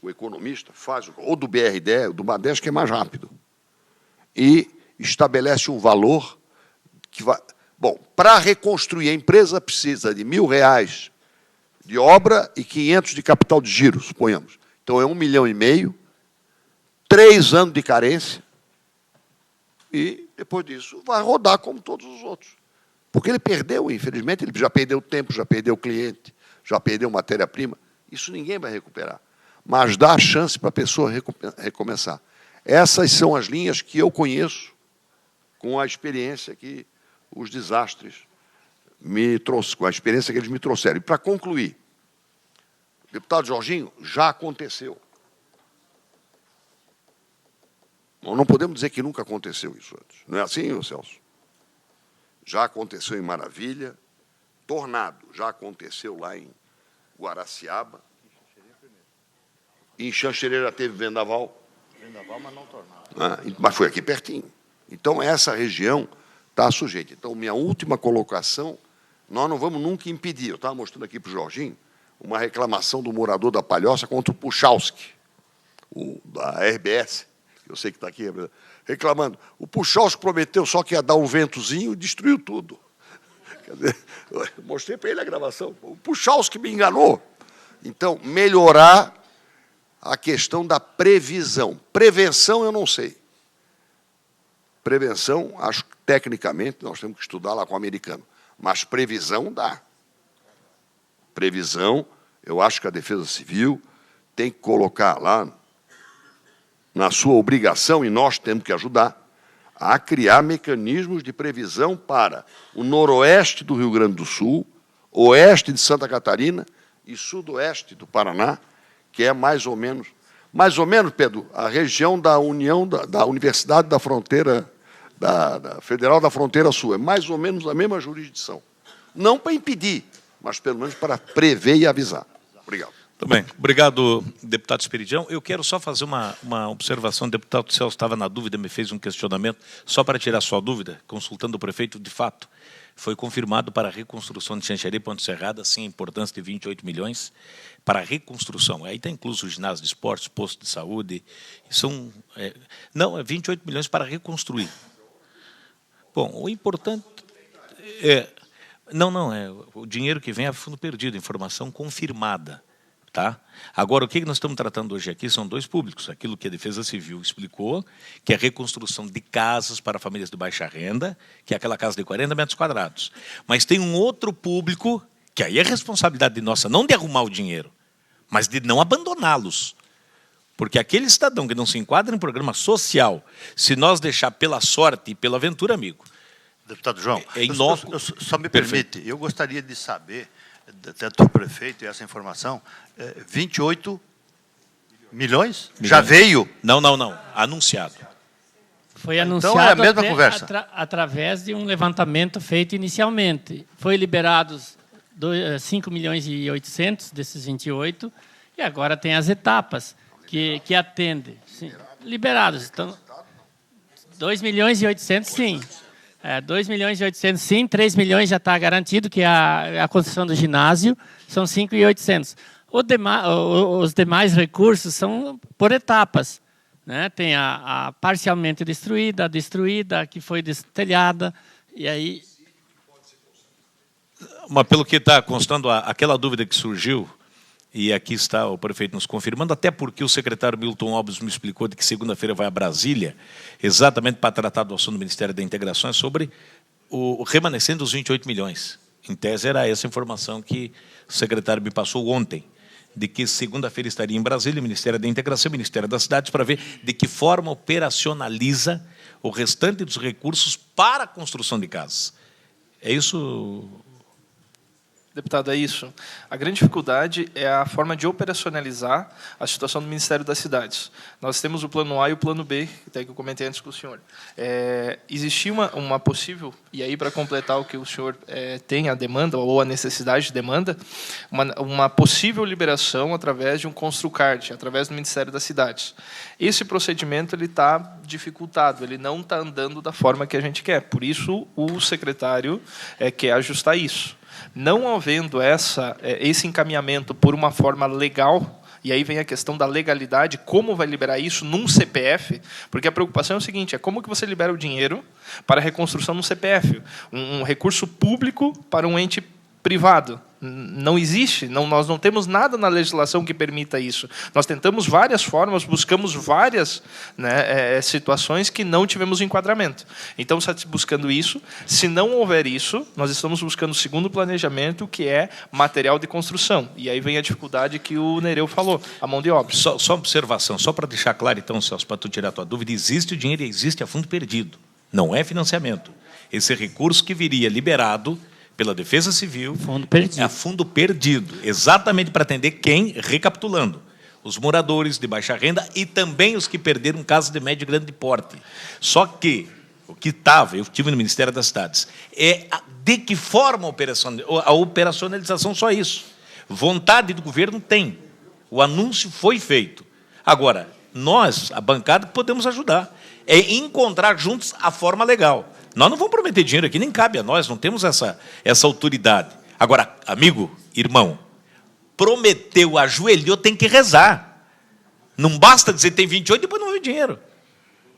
o economista, faz, ou do BRDE, o do Badesc é mais rápido, e estabelece um valor que vai... Bom, para reconstruir a empresa precisa de R$1.000 de obra e 500 de capital de giro, suponhamos. Então, é 1,5 milhão, 3 anos de carência, e, depois disso, vai rodar como todos os outros. Porque ele perdeu, infelizmente, ele já perdeu tempo, já perdeu cliente, já perdeu matéria-prima. Isso ninguém vai recuperar. Mas dá a chance para a pessoa recomeçar. Essas são as linhas que eu conheço com a experiência que os desastres me trouxeram, com a experiência que eles me trouxeram. E, para concluir, deputado Jorginho, já aconteceu. Nós não podemos dizer que nunca aconteceu isso antes. Não é assim, Celso? Já aconteceu em Maravilha, tornado, já aconteceu lá em Guaraciaba, em Xanxerê já teve vendaval. Vendaval, mas não tornado. Mas foi aqui pertinho. Então, essa região está sujeita. Então, minha última colocação, nós não vamos nunca impedir. Eu estava mostrando aqui para o Jorginho uma reclamação do morador da Palhoça contra o Puchalski, da RBS, que eu sei que está aqui, reclamando. O Puchalski prometeu só que ia dar um ventozinho e destruiu tudo. Quer dizer, eu mostrei para ele a gravação. O Puchalski me enganou. Então, melhorar a questão da previsão. Prevenção, eu não sei. Prevenção, acho que, tecnicamente, nós temos que estudar lá com o americano. Mas previsão dá. Previsão, eu acho que a Defesa Civil tem que colocar lá, na sua obrigação, e nós temos que ajudar, a criar mecanismos de previsão para o noroeste do Rio Grande do Sul, oeste de Santa Catarina e sudoeste do Paraná, que é mais ou menos, Pedro, a região da União, da Universidade da Fronteira, da Federal da Fronteira Sul, é mais ou menos a mesma jurisdição. Não para impedir, mas pelo menos para prever e avisar. Obrigado. Muito bem. Obrigado, deputado Esperidião. Eu quero só fazer uma observação. O deputado Celso estava na dúvida, me fez um questionamento. Só para tirar sua dúvida, consultando o prefeito, de fato, foi confirmado para a reconstrução de Xanxerê, Ponte Serrada, sim, a importância de 28 milhões para a reconstrução. Aí está incluso o ginásio de esportes, posto de saúde. São, não, é 28 milhões para reconstruir. Bom, o importante é... Não, é o dinheiro que vem é fundo perdido, informação confirmada. Tá? Agora, o que nós estamos tratando hoje aqui são 2 públicos. Aquilo que a Defesa Civil explicou, que é a reconstrução de casas para famílias de baixa renda, que é aquela casa de 40 metros quadrados. Mas tem um outro público, que aí é responsabilidade nossa, não de arrumar o dinheiro, mas de não abandoná-los. Porque aquele cidadão que não se enquadra em programa social, se nós deixar pela sorte e pela aventura, amigo... Deputado João, é inócuo. só me permite, eu gostaria de saber até do prefeito, e essa informação, 28 milhões? Já veio? Não. Anunciado. Foi anunciado então é a mesma conversa. Através de um levantamento feito inicialmente. Foi liberados 5 milhões e 800 desses 28, e agora tem as etapas que atendem. Sim, liberados. Então, 2 milhões e 800, sim. 2 milhões e 800, sim. 3 milhões já está garantido, que é a construção do ginásio. São 5 e 800. Os demais recursos são por etapas. Né? Tem a parcialmente destruída, a destruída, a que foi destelhada, e aí... Mas pelo que está constando, aquela dúvida que surgiu, e aqui está o prefeito nos confirmando, até porque o secretário Milton Alves me explicou de que segunda-feira vai a Brasília, exatamente para tratar do assunto do Ministério da Integração, sobre o remanescente dos 28 milhões. Em tese, era essa informação que o secretário me passou ontem, de que segunda-feira estaria em Brasília, o Ministério da Integração, o Ministério das Cidades, para ver de que forma operacionaliza o restante dos recursos para a construção de casas. É isso... Deputado, é isso. A grande dificuldade é a forma de operacionalizar a situação do Ministério das Cidades. Nós temos o plano A e o plano B, que eu comentei antes com o senhor. Existia uma possível, e aí para completar o que o senhor tem, a demanda, ou a necessidade de demanda, uma possível liberação através de um Construcard, através do Ministério das Cidades. Esse procedimento está dificultado, ele não está andando da forma que a gente quer. Por isso, o secretário quer ajustar isso. Não havendo esse encaminhamento por uma forma legal, e aí vem a questão da legalidade, como vai liberar isso num CPF, porque a preocupação é o seguinte, como que você libera o dinheiro para a reconstrução num CPF? Um recurso público para um ente privado. Não existe, nós não temos nada na legislação que permita isso. Nós tentamos várias formas, buscamos várias situações que não tivemos enquadramento. Então, buscando isso, se não houver isso, nós estamos buscando o segundo planejamento, que é material de construção. E aí vem a dificuldade que o Nereu falou, a mão de obra. Só observação, só para deixar claro, então, Celso, para tu tirar a tua dúvida, existe o dinheiro e existe a fundo perdido. Não é financiamento. Esse recurso que viria liberado pela Defesa Civil, fundo perdido, exatamente para atender quem? Recapitulando, os moradores de baixa renda e também os que perderam casas de médio e grande porte. Só que o que estava, eu estive no Ministério das Cidades, de que forma a operacionalização, só isso. Vontade do governo tem, o anúncio foi feito. Agora, nós, a bancada, podemos ajudar, é encontrar juntos a forma legal. Nós não vamos prometer dinheiro aqui, nem cabe a nós, não temos essa autoridade. Agora, amigo, irmão, prometeu, ajoelhou, tem que rezar. Não basta dizer que tem 28 e depois não veio dinheiro.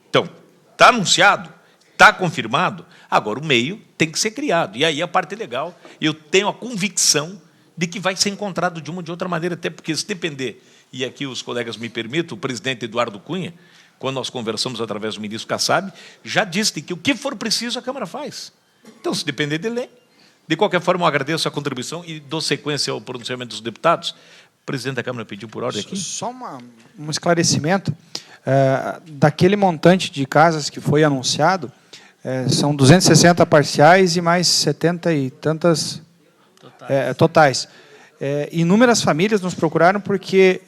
Então, está anunciado, está confirmado, agora o meio tem que ser criado. E aí a parte legal, eu tenho a convicção de que vai ser encontrado de uma ou de outra maneira, até porque se depender, e aqui os colegas me permitem, o presidente Eduardo Cunha, quando nós conversamos através do ministro Kassab, já disse que o que for preciso a Câmara faz. Então, se depender dele, de qualquer forma, eu agradeço a contribuição e dou sequência ao pronunciamento dos deputados. O presidente da Câmara pediu por ordem aqui. Só um esclarecimento. Daquele montante de casas que foi anunciado, são 260 parciais e mais 70 e tantas totais. Inúmeras famílias nos procuraram porque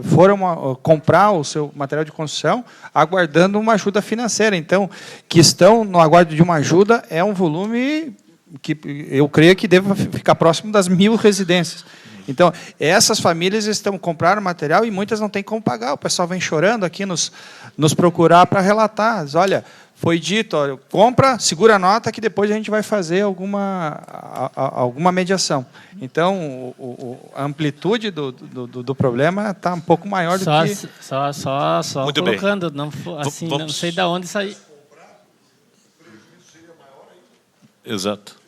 foram comprar o seu material de construção aguardando uma ajuda financeira. Então, que estão no aguardo de uma ajuda é um volume que eu creio que deva ficar próximo das 1.000 residências. Então, essas famílias compraram material e muitas não têm como pagar. O pessoal vem chorando aqui nos procurar para relatar. Diz, olha, foi dito, olha, compra, segura a nota que depois a gente vai fazer alguma mediação. Então, a amplitude do problema está um pouco maior do que... Só muito colocando, bem. Assim, não sei de onde sair. Exato.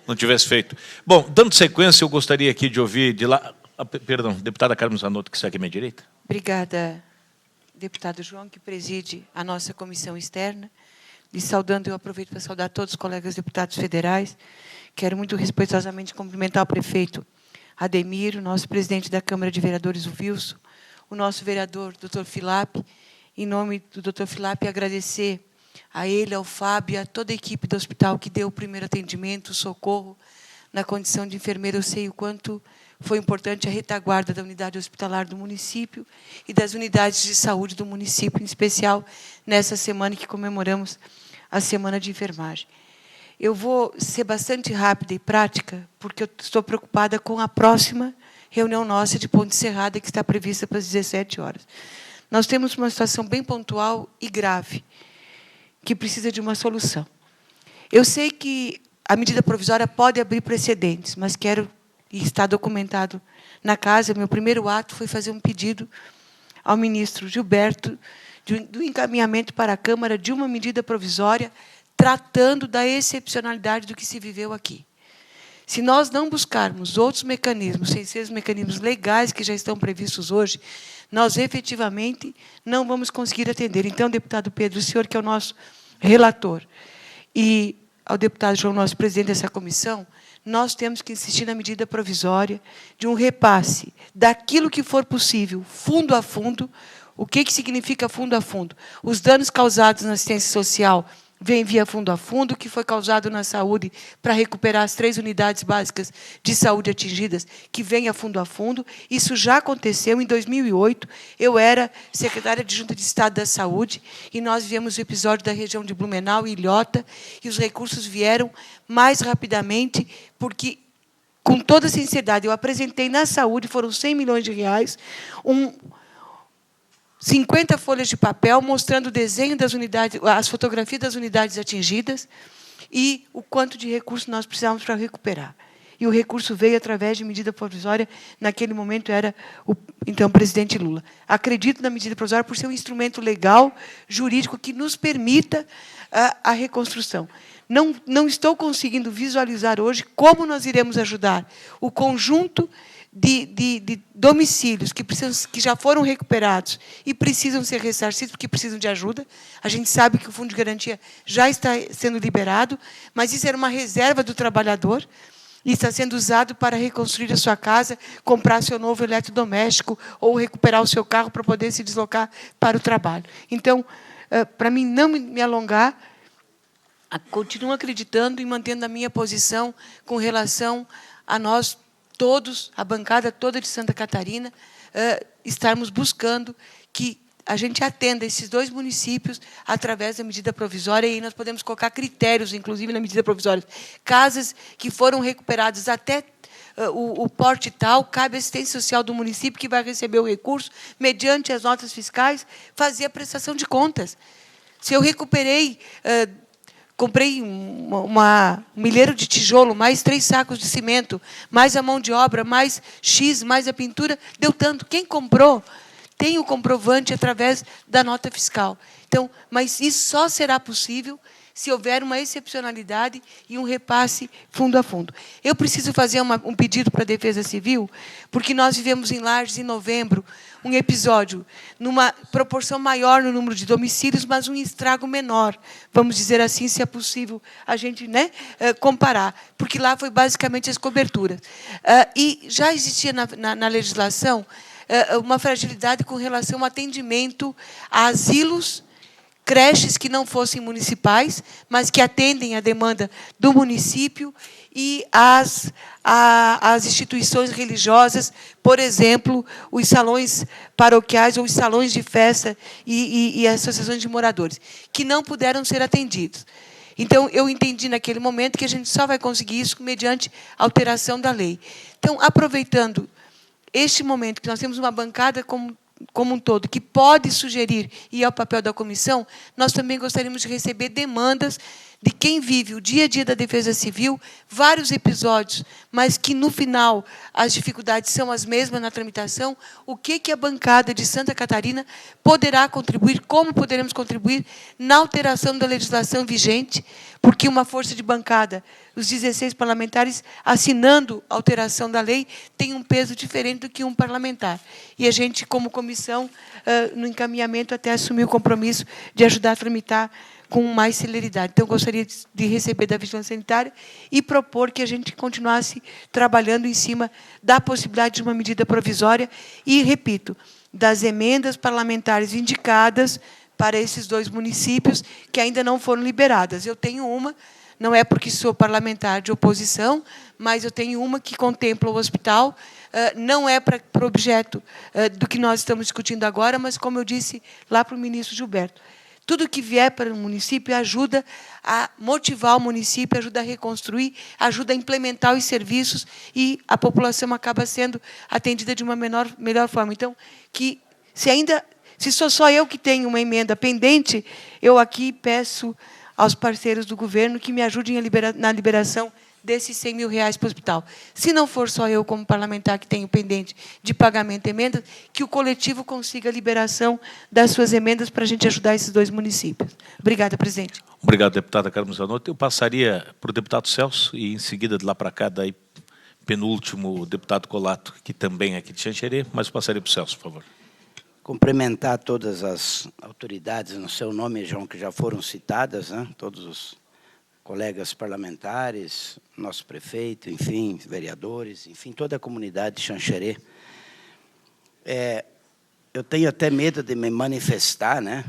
Não tivesse feito. Bom, dando sequência, eu gostaria aqui de ouvir de lá... Perdão, deputada Carmen Zanotto, que está aqui à minha direita. Obrigada, deputado João, que preside a nossa comissão externa. E saudando, eu aproveito para saudar todos os colegas deputados federais. Quero muito respeitosamente cumprimentar o prefeito Ademir, o nosso presidente da Câmara de Vereadores, o Wilson, o nosso vereador, doutor Filap. Em nome do doutor Filap, agradecer a ele, ao Fábio, a toda a equipe do hospital que deu o primeiro atendimento, o socorro na condição de enfermeira, eu sei o quanto foi importante a retaguarda da unidade hospitalar do município e das unidades de saúde do município, em especial nessa semana que comemoramos a Semana de Enfermagem. Eu vou ser bastante rápida e prática, porque eu estou preocupada com a próxima reunião nossa de Ponte Serrada, que está prevista para as 17 horas. Nós temos uma situação bem pontual e grave, que precisa de uma solução. Eu sei que a medida provisória pode abrir precedentes, mas quero, e está documentado na casa, meu primeiro ato foi fazer um pedido ao ministro Gilberto do encaminhamento para a Câmara de uma medida provisória tratando da excepcionalidade do que se viveu aqui. Se nós não buscarmos outros mecanismos, sem ser os mecanismos legais que já estão previstos hoje, nós efetivamente não vamos conseguir atender. Então, deputado Pedro, o senhor que é o nosso relator, e ao deputado João, nosso presidente dessa comissão, nós temos que insistir na medida provisória de um repasse daquilo que for possível, fundo a fundo. O que significa fundo a fundo? Os danos causados na assistência social vem via fundo a fundo, o que foi causado na saúde para recuperar as 3 unidades básicas de saúde atingidas, que vem a fundo. Isso já aconteceu em 2008. Eu era secretária adjunta de Estado da Saúde e nós vivemos o episódio da região de Blumenau e Ilhota, e os recursos vieram mais rapidamente, porque, com toda sinceridade, eu apresentei na saúde, foram 100 milhões de reais, 50 folhas de papel mostrando o desenho das unidades, as fotografias das unidades atingidas e o quanto de recurso nós precisávamos para recuperar. E o recurso veio através de medida provisória, naquele momento era o então presidente Lula. Acredito na medida provisória por ser um instrumento legal, jurídico, que nos permita a reconstrução. Não estou conseguindo visualizar hoje como nós iremos ajudar o conjunto de domicílios que já foram recuperados e precisam ser ressarcidos porque precisam de ajuda. A gente sabe que o Fundo de Garantia já está sendo liberado, mas isso era uma reserva do trabalhador e está sendo usado para reconstruir a sua casa, comprar seu novo eletrodoméstico ou recuperar o seu carro para poder se deslocar para o trabalho. Então, para mim não me alongar, continuo acreditando e mantendo a minha posição com relação a nós todos, a bancada toda de Santa Catarina, estarmos buscando que a gente atenda esses 2 municípios através da medida provisória, e nós podemos colocar critérios, inclusive, na medida provisória. Casas que foram recuperadas até o porte tal, cabe a assistência social do município, que vai receber o recurso, mediante as notas fiscais, fazer a prestação de contas. Se eu recuperei... comprei um milheiro de tijolo, mais 3 sacos de cimento, mais a mão de obra, mais X, mais a pintura, deu tanto. Quem comprou tem o comprovante através da nota fiscal. Então, mas isso só será possível se houver uma excepcionalidade e um repasse fundo a fundo. Eu preciso fazer um pedido para a Defesa Civil, porque nós vivemos em Lages, em novembro, um episódio numa proporção maior no número de domicílios, mas um estrago menor, vamos dizer assim, se é possível a gente comparar, porque lá foi basicamente as coberturas. E já existia na legislação uma fragilidade com relação ao atendimento a asilos, creches que não fossem municipais, mas que atendem a demanda do município, e as instituições religiosas, por exemplo, os salões paroquiais ou os salões de festa e associações de moradores, que não puderam ser atendidos. Então, eu entendi naquele momento que a gente só vai conseguir isso mediante alteração da lei. Então, aproveitando este momento que nós temos uma bancada como um todo, que pode sugerir, e é o papel da comissão, nós também gostaríamos de receber demandas de quem vive o dia a dia da Defesa Civil, vários episódios, mas que, no final, as dificuldades são as mesmas na tramitação. O que a bancada de Santa Catarina poderá contribuir, como poderemos contribuir na alteração da legislação vigente, porque uma força de bancada, os 16 parlamentares assinando a alteração da lei, tem um peso diferente do que um parlamentar. E a gente, como comissão, no encaminhamento, até assumiu o compromisso de ajudar a tramitar com mais celeridade. Então, eu gostaria de receber da Vigilância Sanitária e propor que a gente continuasse trabalhando em cima da possibilidade de uma medida provisória e, repito, das emendas parlamentares indicadas para esses 2 municípios que ainda não foram liberadas. Eu tenho uma não é porque sou parlamentar de oposição, mas eu tenho uma que contempla o hospital, não é para objeto do que nós estamos discutindo agora, mas, como eu disse lá para o ministro Gilberto, tudo que vier para o município ajuda a motivar o município, ajuda a reconstruir, ajuda a implementar os serviços e a população acaba sendo atendida de uma melhor forma. Então, se sou só eu que tenho uma emenda pendente, eu aqui peço aos parceiros do governo que me ajudem na liberação desses R$100 mil para o hospital. Se não for só eu, como parlamentar, que tenho pendente de pagamento de emendas, que o coletivo consiga a liberação das suas emendas para a gente ajudar esses 2 municípios. Obrigada, presidente. Obrigado, deputada Carmen Zanotto. Eu passaria para o deputado Celso e, em seguida, de lá para cá, daí, penúltimo, o deputado Colato, que também é aqui de Xanxerê, mas passaria para o Celso, por favor. Cumprimentar todas as autoridades no seu nome, João, que já foram citadas, né? Todos os colegas parlamentares, nosso prefeito, enfim, vereadores, enfim, toda a comunidade de Xanxerê. Eu tenho até medo de me manifestar, né?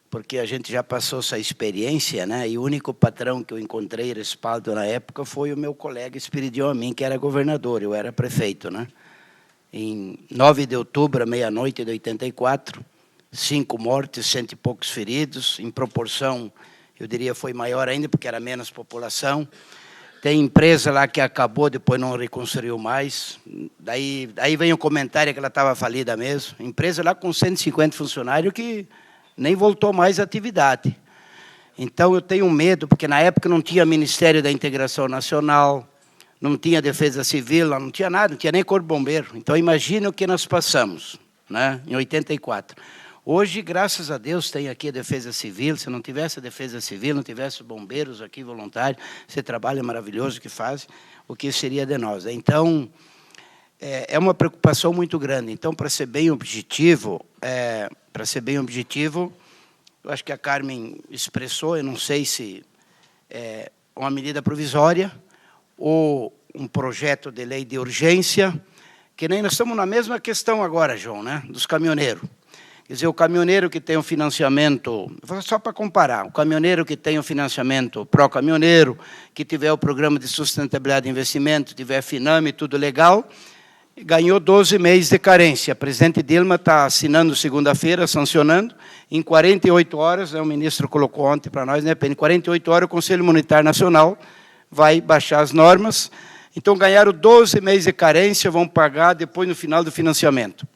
Porque a gente já passou essa experiência, né? E o único patrão que eu encontrei respaldo na época foi o meu colega Espiridião Amin, que era governador, eu era prefeito, né? Em 9 de outubro, à meia-noite de 84, 5 mortes, 100 e poucos feridos, em proporção, eu diria, foi maior ainda, porque era menos população. Tem empresa lá que acabou, depois não reconstruiu mais. Daí vem o comentário que ela estava falida mesmo. Empresa lá com 150 funcionários que nem voltou mais à atividade. Então, eu tenho medo, porque na época não tinha Ministério da Integração Nacional, não tinha Defesa Civil, não tinha nada, não tinha nem Corpo Bombeiro. Então, imagina o que nós passamos, né, em 84. Hoje, graças a Deus, tem aqui a Defesa Civil. Se não tivesse a Defesa Civil, não tivesse bombeiros aqui voluntários, esse trabalho maravilhoso que fazem, o que seria de nós? Então, é uma preocupação muito grande. Então, para ser bem objetivo, eu acho que a Carmen expressou, eu não sei se é uma medida provisória ou um projeto de lei de urgência, que nem nós estamos na mesma questão agora, João, né, dos caminhoneiros. Quer dizer, o caminhoneiro que tem um financiamento, só para comparar, o caminhoneiro que tem um financiamento pró-caminhoneiro, que tiver o programa de sustentabilidade de investimento, tiver Finame, tudo legal, ganhou 12 meses de carência. A presidente Dilma está assinando segunda-feira, sancionando, em 48 horas, o ministro colocou ontem para nós, né, em 48 horas o Conselho Monetário Nacional vai baixar as normas. Então, ganharam 12 meses de carência, vão pagar depois no final do financiamento.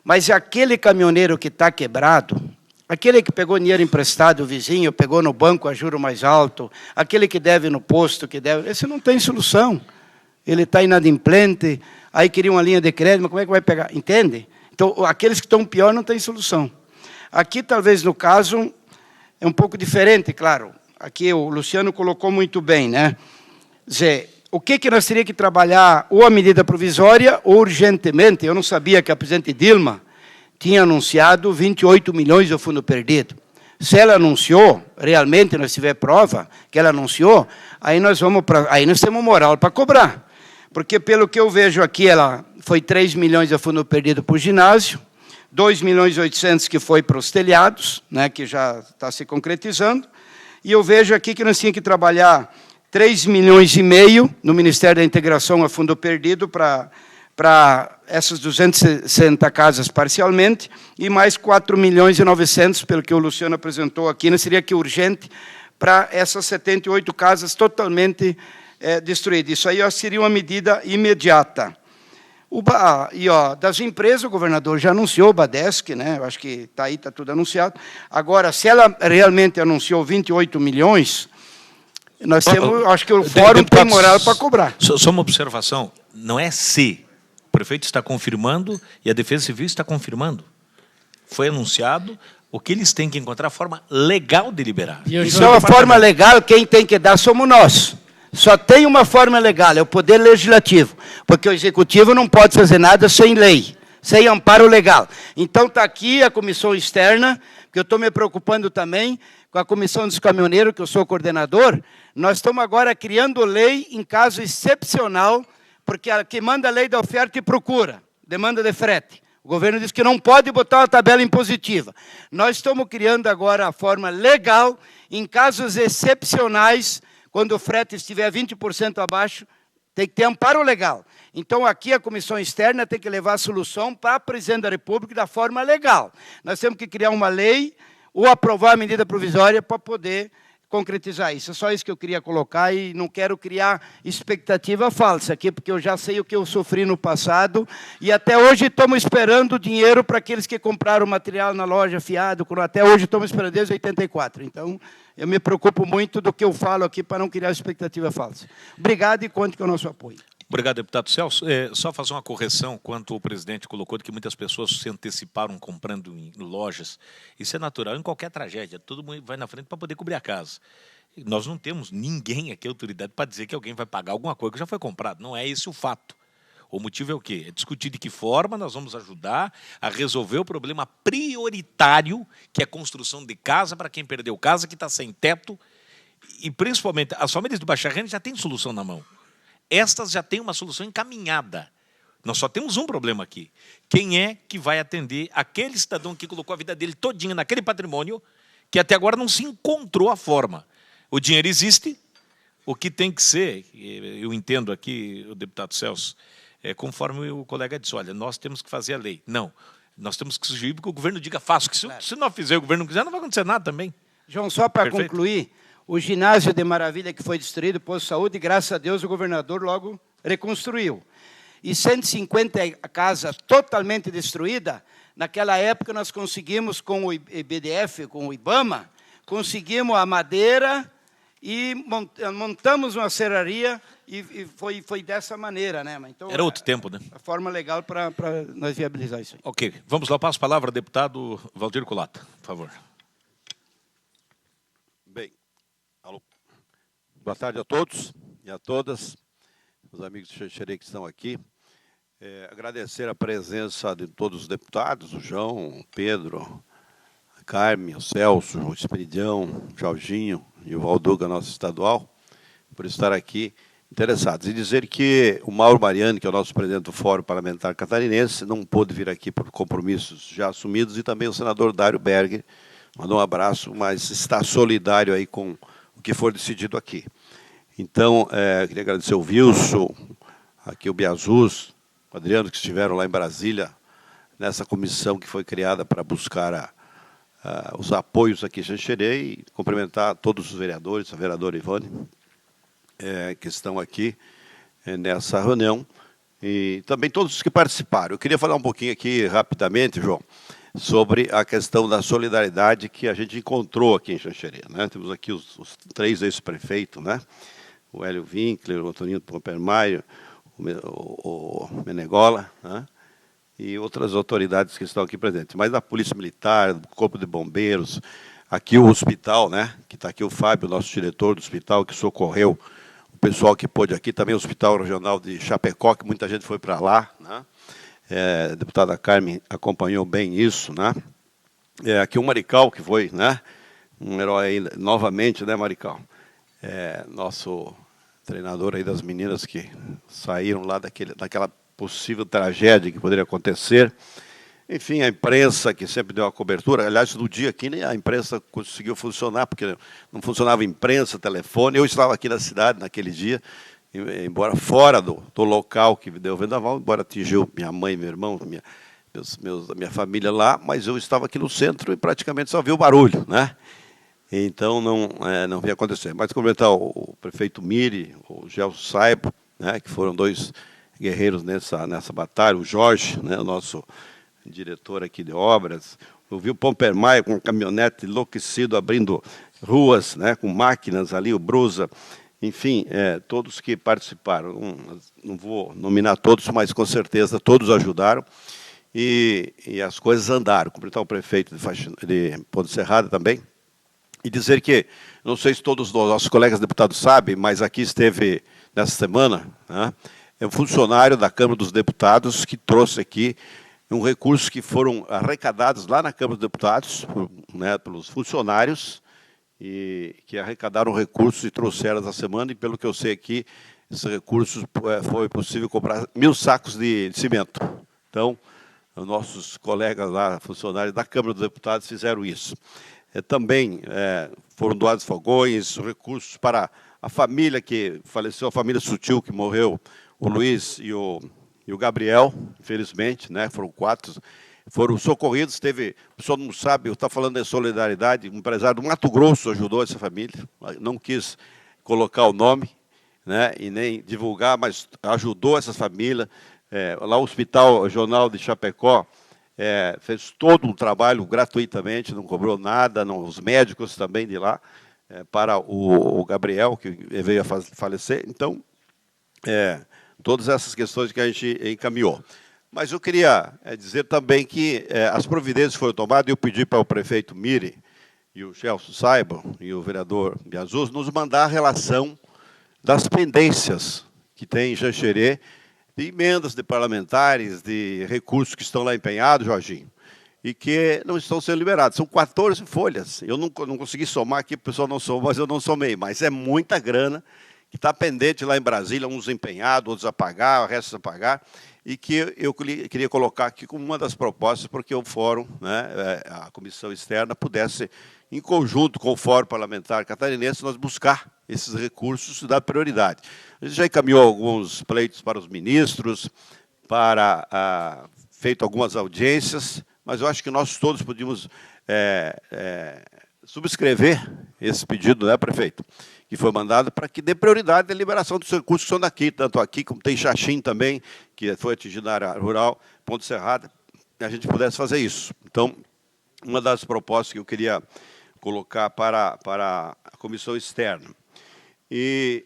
Mas aquele caminhoneiro que está quebrado, aquele que pegou dinheiro emprestado, o vizinho, pegou no banco a juro mais alto, aquele que deve no posto, esse não tem solução. Ele está inadimplente, aí queria uma linha de crédito, mas como é que vai pegar? Entende? Então, aqueles que estão pior não têm solução. Aqui, talvez, no caso, é um pouco diferente, claro. Aqui o Luciano colocou muito bem, né? Quer dizer, o que nós teríamos que trabalhar, ou a medida provisória, ou urgentemente. Eu não sabia que a presidente Dilma tinha anunciado 28 milhões do fundo perdido. Se ela anunciou, realmente nós tiver prova que ela anunciou, aí nós temos moral para cobrar. Porque, pelo que eu vejo aqui, ela foi 3 milhões de fundo perdido para o ginásio, 2 milhões e 800 que foi para os telhados, né, que já está se concretizando, e eu vejo aqui que nós tínhamos que trabalhar 3 milhões e meio no Ministério da Integração a fundo perdido para essas 260 casas parcialmente, e mais 4 milhões e 900, pelo que o Luciano apresentou aqui, não seria que urgente, para essas 78 casas totalmente destruídas. Isso aí seria uma medida imediata. Das empresas, o governador já anunciou o Badesc, né? Eu acho que está aí, está tudo anunciado. Agora, se ela realmente anunciou 28 milhões, nós temos, acho que o fórum tem moral para cobrar. Só uma observação, não é se. O prefeito está confirmando e a Defesa Civil está confirmando. Foi anunciado, o que eles têm que encontrar a forma legal de liberar. Isso é uma forma legal, quem tem que dar somos nós. Só tem uma forma legal, é o Poder Legislativo, porque o Executivo não pode fazer nada sem lei, sem amparo legal. Então está aqui a comissão externa, que eu estou me preocupando também com a comissão dos caminhoneiros, que eu sou coordenador. Nós estamos agora criando lei em caso excepcional, porque a que manda a lei da oferta e procura, demanda de frete. O governo diz que não pode botar uma tabela impositiva. Nós estamos criando agora a forma legal, em casos excepcionais, quando o frete estiver 20% abaixo, tem que ter amparo legal. Então, aqui a comissão externa tem que levar a solução para a presidente da República da forma legal. Nós temos que criar uma lei ou aprovar a medida provisória para poder concretizar isso. É só isso que eu queria colocar e não quero criar expectativa falsa aqui, porque eu já sei o que eu sofri no passado e até hoje estamos esperando dinheiro para aqueles que compraram material na loja fiado, até hoje estamos esperando desde 84. Então, eu me preocupo muito do que eu falo aqui para não criar expectativa falsa. Obrigado e conte com o nosso apoio. Obrigado, deputado Celso. Só fazer uma correção quanto o presidente colocou de que muitas pessoas se anteciparam comprando em lojas. Isso é natural em qualquer tragédia. Todo mundo vai na frente para poder cobrir a casa. Nós não temos ninguém aqui, autoridade, para dizer que alguém vai pagar alguma coisa que já foi comprado. Não é esse o fato. O motivo é o quê? É discutir de que forma nós vamos ajudar a resolver o problema prioritário, que é a construção de casa para quem perdeu casa, que está sem teto. E, principalmente, as famílias de baixa renda já têm solução na mão. Estas já têm uma solução encaminhada. Nós só temos um problema aqui. Quem é que vai atender aquele cidadão que colocou a vida dele todinha naquele patrimônio que até agora não se encontrou a forma? O dinheiro existe, o que tem que ser, eu entendo aqui, o deputado Celso, conforme o colega disse, olha, nós temos que fazer a lei. Não, nós temos que sugerir que o governo diga faça, porque se não fizer, o governo não quiser, não vai acontecer nada também. João, só para concluir, o ginásio de Maravilha que foi destruído, o posto de saúde, graças a Deus o governador logo reconstruiu. E 150 casas totalmente destruídas, naquela época nós conseguimos com o IBDF, com o IBAMA, conseguimos a madeira e montamos uma serraria e foi dessa maneira, né? Então, era outro tempo, né? A forma legal para nós viabilizar isso aí. Ok, vamos lá, passo a palavra ao deputado Valdir Colata, por favor. Bem, alô. Boa tarde a todos e a todas, os amigos de Xanxerê que estão aqui. Agradecer a presença de todos os deputados, o João, o Pedro, a Carmen, o Celso, o Esperidião, o Jorginho e o Valduga, nosso estadual, por estar aqui interessados. E dizer que o Mauro Mariani, que é o nosso presidente do Fórum Parlamentar Catarinense, não pôde vir aqui por compromissos já assumidos, e também o senador Dário Berger, mandou um abraço, mas está solidário aí com o que for decidido aqui. Então, queria agradecer o Wilson, aqui o Biazus, o Adriano, que estiveram lá em Brasília, nessa comissão que foi criada para buscar os apoios aqui em Xanxerê, e cumprimentar todos os vereadores, a vereadora Ivone, que estão aqui nessa reunião, e também todos os que participaram. Eu queria falar um pouquinho aqui, rapidamente, João, sobre a questão da solidariedade que a gente encontrou aqui em Xanxerê, né? Temos aqui os 3 ex-prefeitos, né? O Hélio Winkler, o Antoninho Pompermaio, o Menegola, né? E outras autoridades que estão aqui presentes. Mas a Polícia Militar, o Corpo de Bombeiros, aqui o hospital, né? Que está aqui o Fábio, nosso diretor do hospital, que socorreu o pessoal que pôde aqui, também o Hospital Regional de Chapecó, que muita gente foi para lá, né? A deputada Carmen acompanhou bem isso, né? Aqui o Marical, que foi, né? Um herói aí, novamente, né, Marical? Nosso treinador aí das meninas que saíram lá daquela possível tragédia que poderia acontecer. Enfim, a imprensa que sempre deu a cobertura. Aliás, no dia aqui nem a imprensa conseguiu funcionar, porque não funcionava imprensa, telefone. Eu estava aqui na cidade naquele dia, embora fora do local que deu o vendaval, embora atingiu minha mãe, meu irmão, minha família lá, mas eu estava aqui no centro e praticamente só vi o barulho, né? Então, não veio acontecer. Mas cumprimentar o prefeito Miri, o Gelson Saibo, né, que foram 2 guerreiros nessa batalha, o Jorge, né, o nosso diretor aqui de obras, eu vi o Pompermaio com um caminhonete enlouquecido, abrindo ruas, né, com máquinas ali, o Brusa, enfim, todos que participaram. Não vou nominar todos, mas com certeza todos ajudaram. E as coisas andaram. Cumprimentar o prefeito de Ponte Serrada também. E dizer que, não sei se todos os nossos colegas deputados sabem, mas aqui esteve, nessa semana, né, um funcionário da Câmara dos Deputados que trouxe aqui um recurso que foram arrecadados lá na Câmara dos Deputados, né, pelos funcionários, e que arrecadaram recursos e trouxeram essa semana, e pelo que eu sei aqui, esses recursos foi possível comprar 1000 sacos de cimento. Então, os nossos colegas lá, funcionários da Câmara dos Deputados, fizeram isso. Também foram doados fogões, recursos para a família que faleceu, a família Sutil, que morreu, o Luiz e o Gabriel, infelizmente, né, foram 4, foram socorridos. O pessoal não sabe, eu estou falando de solidariedade, um empresário do Mato Grosso ajudou essa família, não quis colocar o nome, né, e nem divulgar, mas ajudou essa família. Lá o Hospital Regional de Chapecó fez todo um trabalho gratuitamente, não cobrou nada, os médicos também de lá, para o Gabriel, que veio a falecer. Então, todas essas questões que a gente encaminhou. Mas eu queria dizer também que as providências foram tomadas, e eu pedi para o prefeito Miri e o Gelson Saibam e o vereador Biazuz nos mandar a relação das pendências que tem em Xanxerê, de emendas de parlamentares, de recursos que estão lá empenhados, Jorginho, e que não estão sendo liberados. São 14 folhas. Eu não consegui somar aqui, o pessoal não somou, mas eu não somei. Mas é muita grana que está pendente lá em Brasília, uns empenhados, outros a pagar, o resto a pagar, e que eu queria colocar aqui como uma das propostas, porque o fórum, né, a comissão externa, pudesse, em conjunto com o fórum parlamentar catarinense, nós buscar esses recursos e dar prioridade. A gente já encaminhou alguns pleitos para os ministros, feito algumas audiências, mas eu acho que nós todos podíamos subscrever esse pedido, né, prefeito, que foi mandado para que dê prioridade à liberação dos recursos que são daqui, tanto aqui como tem Xaxim também, que foi atingido na área rural, Ponte Serrada, e a gente pudesse fazer isso. Então, uma das propostas que eu queria colocar para a comissão externa. E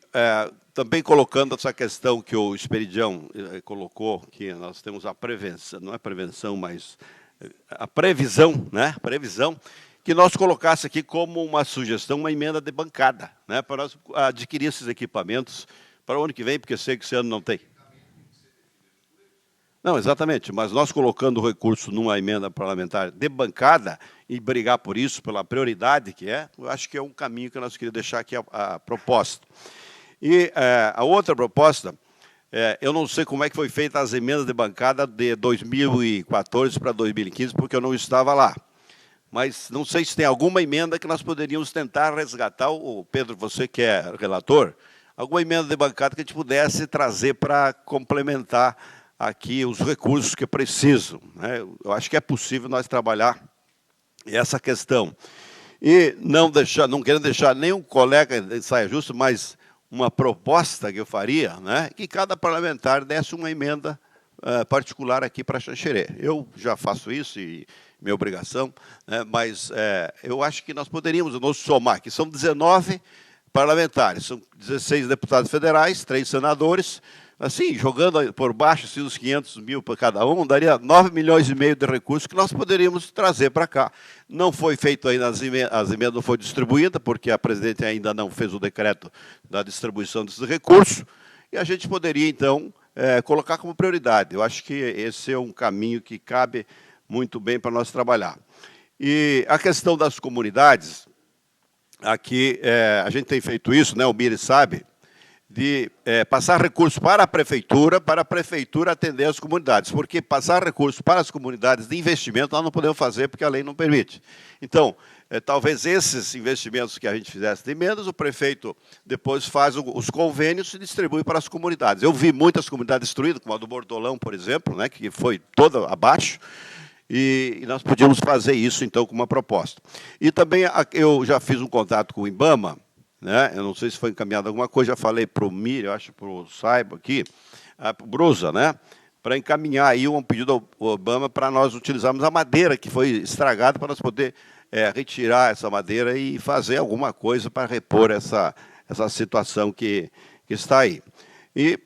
também colocando essa questão que o Esperidião colocou, que nós temos a prevenção, não é prevenção, mas a previsão, né? Previsão, que nós colocasse aqui como uma sugestão, uma emenda de bancada, né? Para nós adquirir esses equipamentos para o ano que vem, porque sei que esse ano não tem. Não, exatamente, mas nós colocando o recurso numa emenda parlamentar de bancada e brigar por isso, pela prioridade que eu acho que é um caminho que nós queríamos deixar aqui a proposta. E a outra proposta, eu não sei como é que foi feita as emendas de bancada de 2014 para 2015, porque eu não estava lá. Mas não sei se tem alguma emenda que nós poderíamos tentar resgatar, o Pedro, você que é relator, alguma emenda de bancada que a gente pudesse trazer para complementar aqui os recursos que precisam, né? Eu acho que é possível nós trabalhar essa questão. E não querendo deixar nenhum colega de saia justa, mas uma proposta que eu faria, né, que cada parlamentar desse uma emenda particular aqui para Xanxerê. Eu já faço isso, e minha obrigação, né, mas eu acho que nós poderíamos nos somar, que são 19 parlamentares, são 16 deputados federais, 3 senadores. Assim, jogando por baixo assim, os 500 mil para cada um, daria 9 milhões e meio de recursos que nós poderíamos trazer para cá. Não foi feito ainda, as emendas não foram distribuídas, porque a presidente ainda não fez o decreto da distribuição desses recursos, e a gente poderia, então, colocar como prioridade. Eu acho que esse é um caminho que cabe muito bem para nós trabalhar. E a questão das comunidades, aqui a gente tem feito isso, né, o Miri sabe, de passar recursos para a prefeitura atender as comunidades, porque passar recursos para as comunidades de investimento nós não podemos fazer porque a lei não permite. Então, talvez esses investimentos que a gente fizesse de emendas, o prefeito depois faz os convênios e distribui para as comunidades. Eu vi muitas comunidades destruídas, como a do Bordolão, por exemplo, né, que foi toda abaixo, e nós podíamos fazer isso, então, com uma proposta. E também eu já fiz um contato com o IBAMA, né? Eu não sei se foi encaminhado alguma coisa, já falei para o Mir, eu acho, para o Saiba aqui, para o Brusa, né? Para encaminhar aí um pedido ao Obama para nós utilizarmos a madeira que foi estragada, para nós poder retirar essa madeira e fazer alguma coisa para repor essa situação que está aí. E,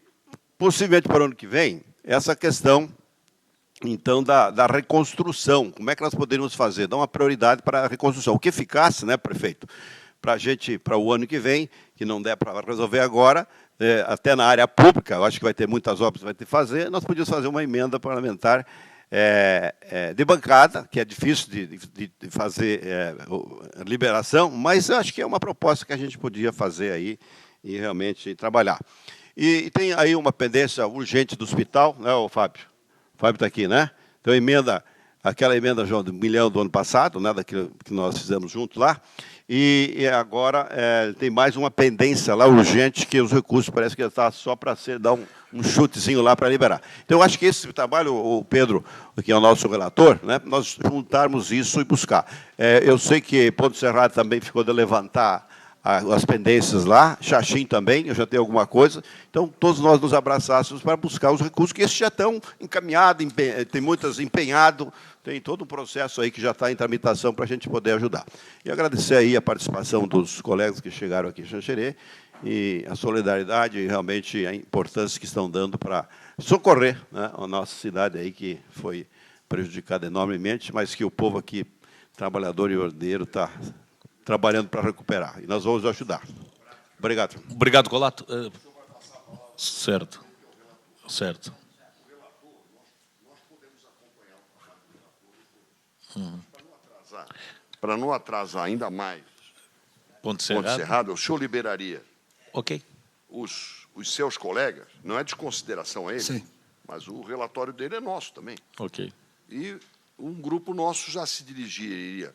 possivelmente, para o ano que vem, essa questão, então, da reconstrução. Como é que nós poderíamos fazer? Dar uma prioridade para a reconstrução. O que ficasse, né, prefeito? Para a gente, para o ano que vem, que não der para resolver agora, até na área pública, eu acho que vai ter muitas obras que vai ter que fazer, nós podíamos fazer uma emenda parlamentar de bancada, que é difícil de fazer liberação, mas eu acho que é uma proposta que a gente podia fazer aí e realmente trabalhar. E tem aí uma pendência urgente do hospital, né, o Fábio? O Fábio está aqui, né? Então, aquela emenda, João, de 1 milhão do ano passado, né, daquilo que nós fizemos junto lá, E agora tem mais uma pendência lá urgente, que os recursos parece que está só para dar um chutezinho lá para liberar. Então, eu acho que esse trabalho, o Pedro, que é o nosso relator, né, nós juntarmos isso e buscar. Eu sei que Ponte Serrada também ficou de levantar as pendências lá, Xaxim também, eu já tenho alguma coisa. Então, todos nós nos abraçássemos para buscar os recursos, que esses já estão encaminhados, tem muitas empenhados, tem todo um processo aí que já está em tramitação para a gente poder ajudar. E agradecer aí a participação dos colegas que chegaram aqui em Xanxerê, e a solidariedade e realmente a importância que estão dando para socorrer, né, a nossa cidade aí, que foi prejudicada enormemente, mas que o povo aqui, trabalhador e ordeiro, está trabalhando para recuperar. E nós vamos ajudar. Obrigado. Obrigado, Colato. Certo. Certo. Para não atrasar ainda mais Ponte Serrada, o senhor liberaria os seus colegas, não é desconsideração a ele, sim, mas o relatório dele é nosso também. Ok. E um grupo nosso já se dirigiria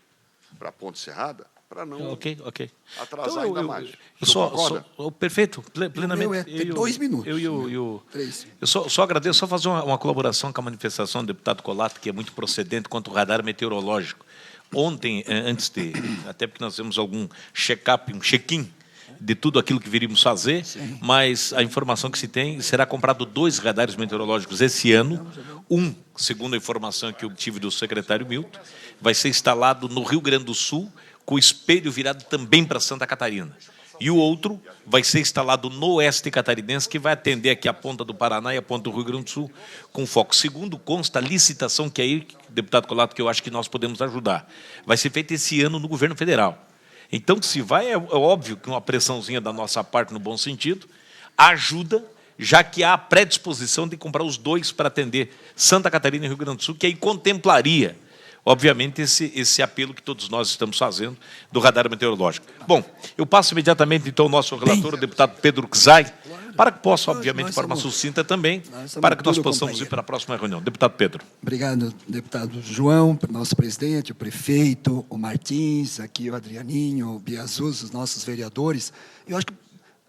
para a Ponte Serrada, para não atrasar então, ainda mais. Perfeito, plenamente. O meu é 2 minutos. Eu só agradeço, só fazer uma colaboração com a manifestação do deputado Colato, que é muito procedente quanto ao radar meteorológico. Ontem, até porque nós temos algum check-up, um check-in de tudo aquilo que viríamos fazer, sim, mas a informação que se tem, será comprado 2 radares meteorológicos esse ano. Segundo a informação que eu tive do secretário Milton, vai ser instalado no Rio Grande do Sul, com o espelho virado também para Santa Catarina. E o outro vai ser instalado no oeste catarinense, que vai atender aqui a ponta do Paraná e a ponta do Rio Grande do Sul, com foco. Segundo consta a licitação, que aí, deputado Colato, que eu acho que nós podemos ajudar, vai ser feita esse ano no governo federal. Então, se vai, é óbvio que uma pressãozinha da nossa parte, no bom sentido, ajuda, já que há a predisposição de comprar os 2 para atender Santa Catarina e Rio Grande do Sul, que aí contemplaria, obviamente, esse apelo que todos nós estamos fazendo do radar meteorológico. Bom, eu passo imediatamente, então, ao nosso relator, o deputado Pedro Czai, para que possa, obviamente, de forma sucinta também, para que nós possamos ir para a próxima reunião. Deputado Pedro. Obrigado, deputado João, nosso presidente, o prefeito, o Martins, aqui o Adrianinho, o Biazuz, os nossos vereadores. Eu acho que,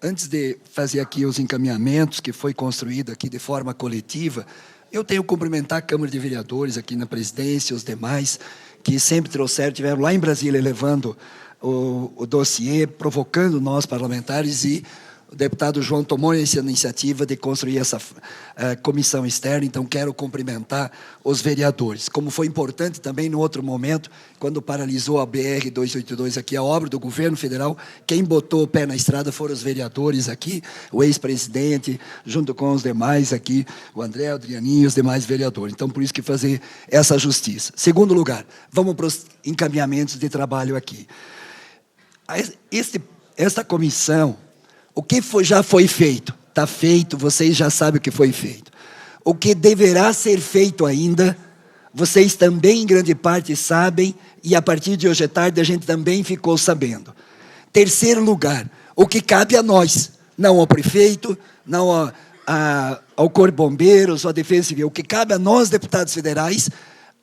antes de fazer aqui os encaminhamentos que foi construído aqui de forma coletiva, eu tenho que cumprimentar a Câmara de Vereadores aqui na presidência, os demais, que sempre tiveram lá em Brasília levando o dossiê, provocando nós parlamentares, e o deputado João tomou essa iniciativa de construir essa comissão externa. Então, quero cumprimentar os vereadores. Como foi importante também, no outro momento, quando paralisou a BR-282 aqui, a obra do governo federal, quem botou o pé na estrada foram os vereadores aqui, o ex-presidente, junto com os demais aqui, o André, o Adrianinho e os demais vereadores. Então, por isso que fazer essa justiça. Segundo lugar, vamos para os encaminhamentos de trabalho aqui. Esta comissão, o que já foi feito? Está feito, vocês já sabem o que foi feito. O que deverá ser feito ainda, vocês também, em grande parte, sabem, e a partir de hoje à tarde a gente também ficou sabendo. Terceiro lugar, o que cabe a nós, não ao prefeito, não ao Corpo de Bombeiros, ou à Defesa Civil, o que cabe a nós, deputados federais,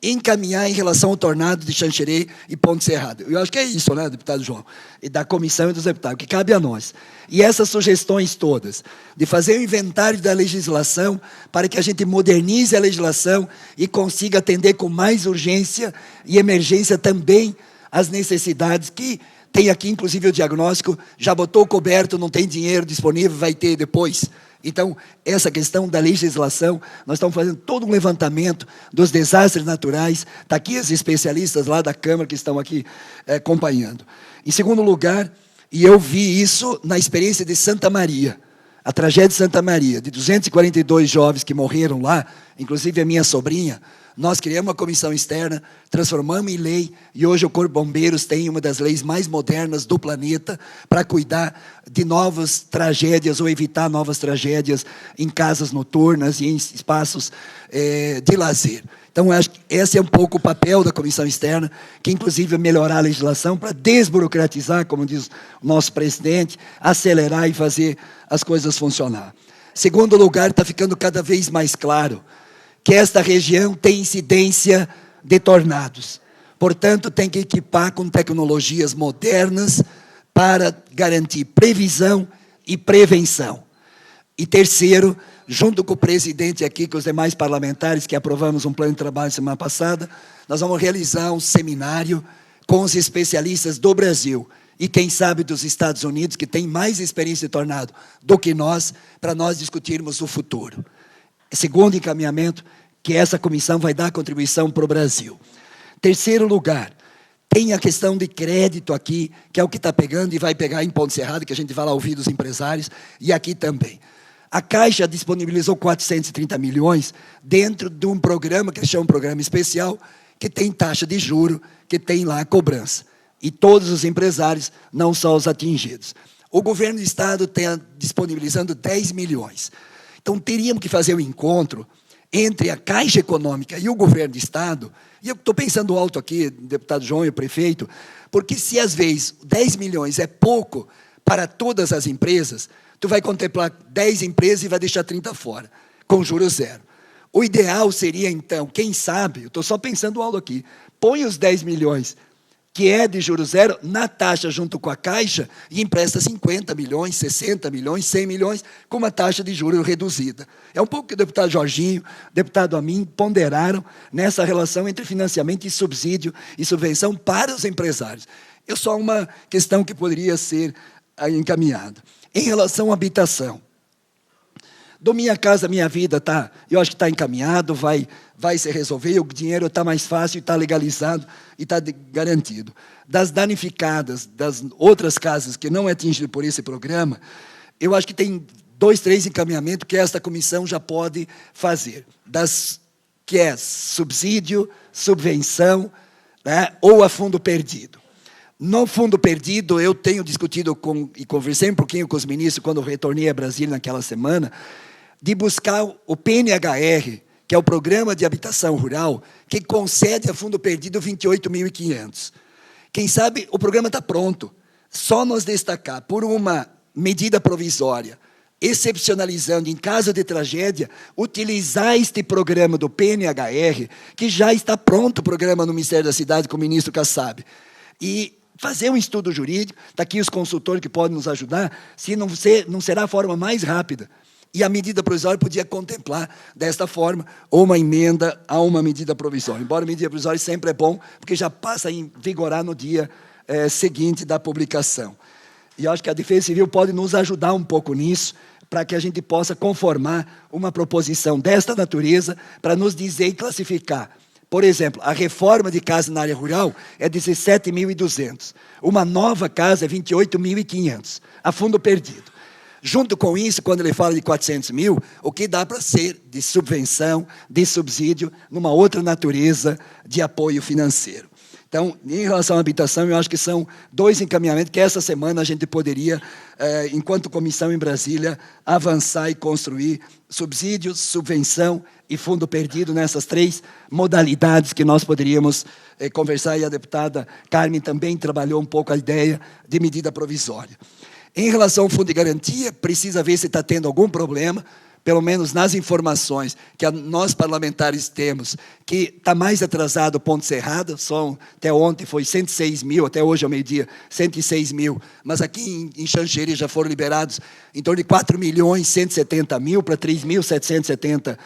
encaminhar em relação ao tornado de Xanxerê e Ponte Serrada. Eu acho que é isso, né, deputado João? E da comissão e dos deputados, que cabe a nós. E essas sugestões todas, de fazer o inventário da legislação, para que a gente modernize a legislação e consiga atender com mais urgência e emergência também as necessidades que tem aqui, inclusive o diagnóstico, já botou coberto, não tem dinheiro disponível, vai ter depois. Então, essa questão da legislação, nós estamos fazendo todo um levantamento dos desastres naturais. Está aqui os especialistas lá da Câmara que estão aqui acompanhando. Em segundo lugar, e eu vi isso na experiência de Santa Maria, a tragédia de Santa Maria, de 242 jovens que morreram lá, inclusive a minha sobrinha. Nós criamos uma comissão externa, transformamos em lei, e hoje o Corpo de Bombeiros tem uma das leis mais modernas do planeta para cuidar de novas tragédias ou evitar novas tragédias em casas noturnas e em espaços de lazer. Então, eu acho que esse é um pouco o papel da comissão externa, que inclusive é melhorar a legislação para desburocratizar, como diz o nosso presidente, acelerar e fazer as coisas funcionar. Segundo lugar, está ficando cada vez mais claro que esta região tem incidência de tornados. Portanto, tem que equipar com tecnologias modernas para garantir previsão e prevenção. E terceiro, junto com o presidente aqui, com os demais parlamentares, que aprovamos um plano de trabalho semana passada, nós vamos realizar um seminário com os especialistas do Brasil e, quem sabe, dos Estados Unidos, que tem mais experiência de tornado do que nós, para nós discutirmos o futuro. Segundo encaminhamento, que essa comissão vai dar contribuição para o Brasil. Terceiro lugar, tem a questão de crédito aqui, que é o que está pegando e vai pegar em Ponte Serrada, que a gente vai lá ouvir dos empresários, e aqui também. A Caixa disponibilizou 430 milhões dentro de um programa, que chama um programa especial, que tem taxa de juro, que tem lá a cobrança. E todos os empresários, não só os atingidos. O governo do Estado está disponibilizando 10 milhões. Então, teríamos que fazer um encontro entre a Caixa Econômica e o governo do Estado, e eu estou pensando alto aqui, deputado João e o prefeito, porque se às vezes 10 milhões é pouco para todas as empresas, tu vai contemplar 10 empresas e vai deixar 30 fora, com juros zero. O ideal seria, então, quem sabe, eu estou só pensando alto aqui, põe os 10 milhões, que é de juros zero, na taxa junto com a Caixa e empresta 50 milhões, 60 milhões, 100 milhões, com uma taxa de juros reduzida. É um pouco que o deputado Jorginho, o deputado Amin, ponderaram nessa relação entre financiamento e subsídio e subvenção para os empresários. É só uma questão que poderia ser encaminhada. Em relação à habitação, do Minha Casa Minha Vida, eu acho que está encaminhado, vai se resolver, o dinheiro está mais fácil, está legalizado e está garantido. Das danificadas, das outras casas que não é atingidas por esse programa, eu acho que tem 2, 3 encaminhamentos que esta comissão já pode fazer, que é subsídio, subvenção, né, ou a fundo perdido. No fundo perdido, eu tenho discutido e conversei um pouquinho com os ministros quando retornei a Brasília naquela semana, de buscar o PNHR, que é o Programa de Habitação Rural, que concede a fundo perdido 28.500. Quem sabe o programa está pronto. Só nos destacar por uma medida provisória, excepcionalizando em caso de tragédia, utilizar este programa do PNHR, que já está pronto o programa no Ministério da Cidade com o ministro Kassab. E fazer um estudo jurídico, está aqui os consultores que podem nos ajudar, se não será a forma mais rápida. E a medida provisória podia contemplar, desta forma, ou uma emenda a uma medida provisória. Embora a medida provisória sempre é bom, porque já passa a vigorar no dia seguinte da publicação. E eu acho que a Defesa Civil pode nos ajudar um pouco nisso, para que a gente possa conformar uma proposição desta natureza, para nos dizer e classificar. Por exemplo, a reforma de casa na área rural é 17.200. Uma nova casa é 28.500, a fundo perdido. Junto com isso, quando ele fala de 400 mil, o que dá para ser de subvenção, de subsídio, numa outra natureza de apoio financeiro. Então, em relação à habitação, eu acho que são 2 encaminhamentos que essa semana a gente poderia, enquanto comissão em Brasília, avançar e construir subsídio, subvenção e fundo perdido nessas 3 modalidades que nós poderíamos conversar, e a deputada Carmen também trabalhou um pouco a ideia de medida provisória. Em relação ao fundo de garantia, precisa ver se está tendo algum problema, pelo menos nas informações que nós parlamentares temos, que está mais atrasado o Ponte Serrada, até ontem foi 106 mil, até hoje ao meio-dia, 106 mil, mas aqui em Xanxerê já foram liberados em torno de 4.170.000 para 3.770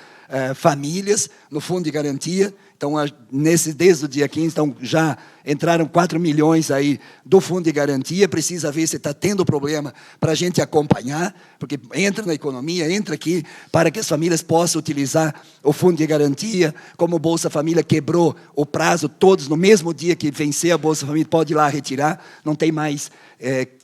famílias no fundo de garantia. Então, desde o dia 15, então, já entraram 4 milhões aí do fundo de garantia. Precisa ver se está tendo problema para a gente acompanhar, porque entra na economia, entra aqui, para que as famílias possam utilizar o fundo de garantia. Como o Bolsa Família quebrou o prazo, todos no mesmo dia que vencer a Bolsa Família, pode ir lá retirar, não tem mais,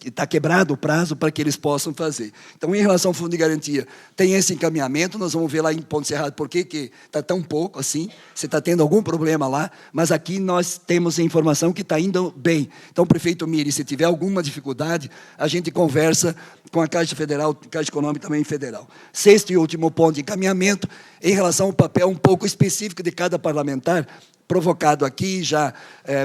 está quebrado o prazo para que eles possam fazer. Então, em relação ao fundo de garantia, tem esse encaminhamento, nós vamos ver lá em Ponte Serrada por que está tão pouco assim, se está tendo algum problema lá, mas aqui nós temos a informação que está indo bem. Então, prefeito Miri, se tiver alguma dificuldade, a gente conversa com a Caixa Federal, Caixa Econômica também federal. 6º e último ponto de encaminhamento, em relação ao papel um pouco específico de cada parlamentar, provocado aqui já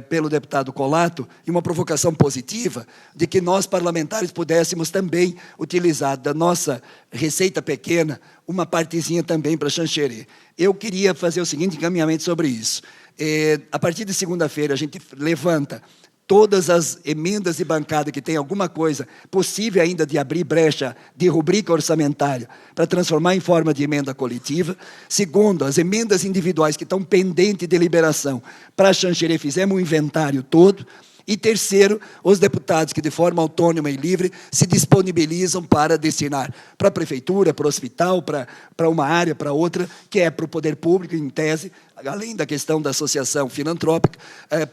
pelo deputado Colato, e uma provocação positiva, de que nós, parlamentares, pudéssemos também utilizar da nossa receita pequena uma partezinha também para Xanxerê. Eu queria fazer o seguinte encaminhamento sobre isso. A partir de segunda-feira, a gente levanta todas as emendas de bancada que tem alguma coisa possível ainda de abrir brecha de rubrica orçamentária para transformar em forma de emenda coletiva. Segundo, as emendas individuais que estão pendentes de liberação para Xanxerê, fizemos um inventário todo. E terceiro, os deputados que de forma autônoma e livre se disponibilizam para destinar para a prefeitura, para o hospital, para uma área, para outra, que é para o poder público, em tese, além da questão da associação filantrópica,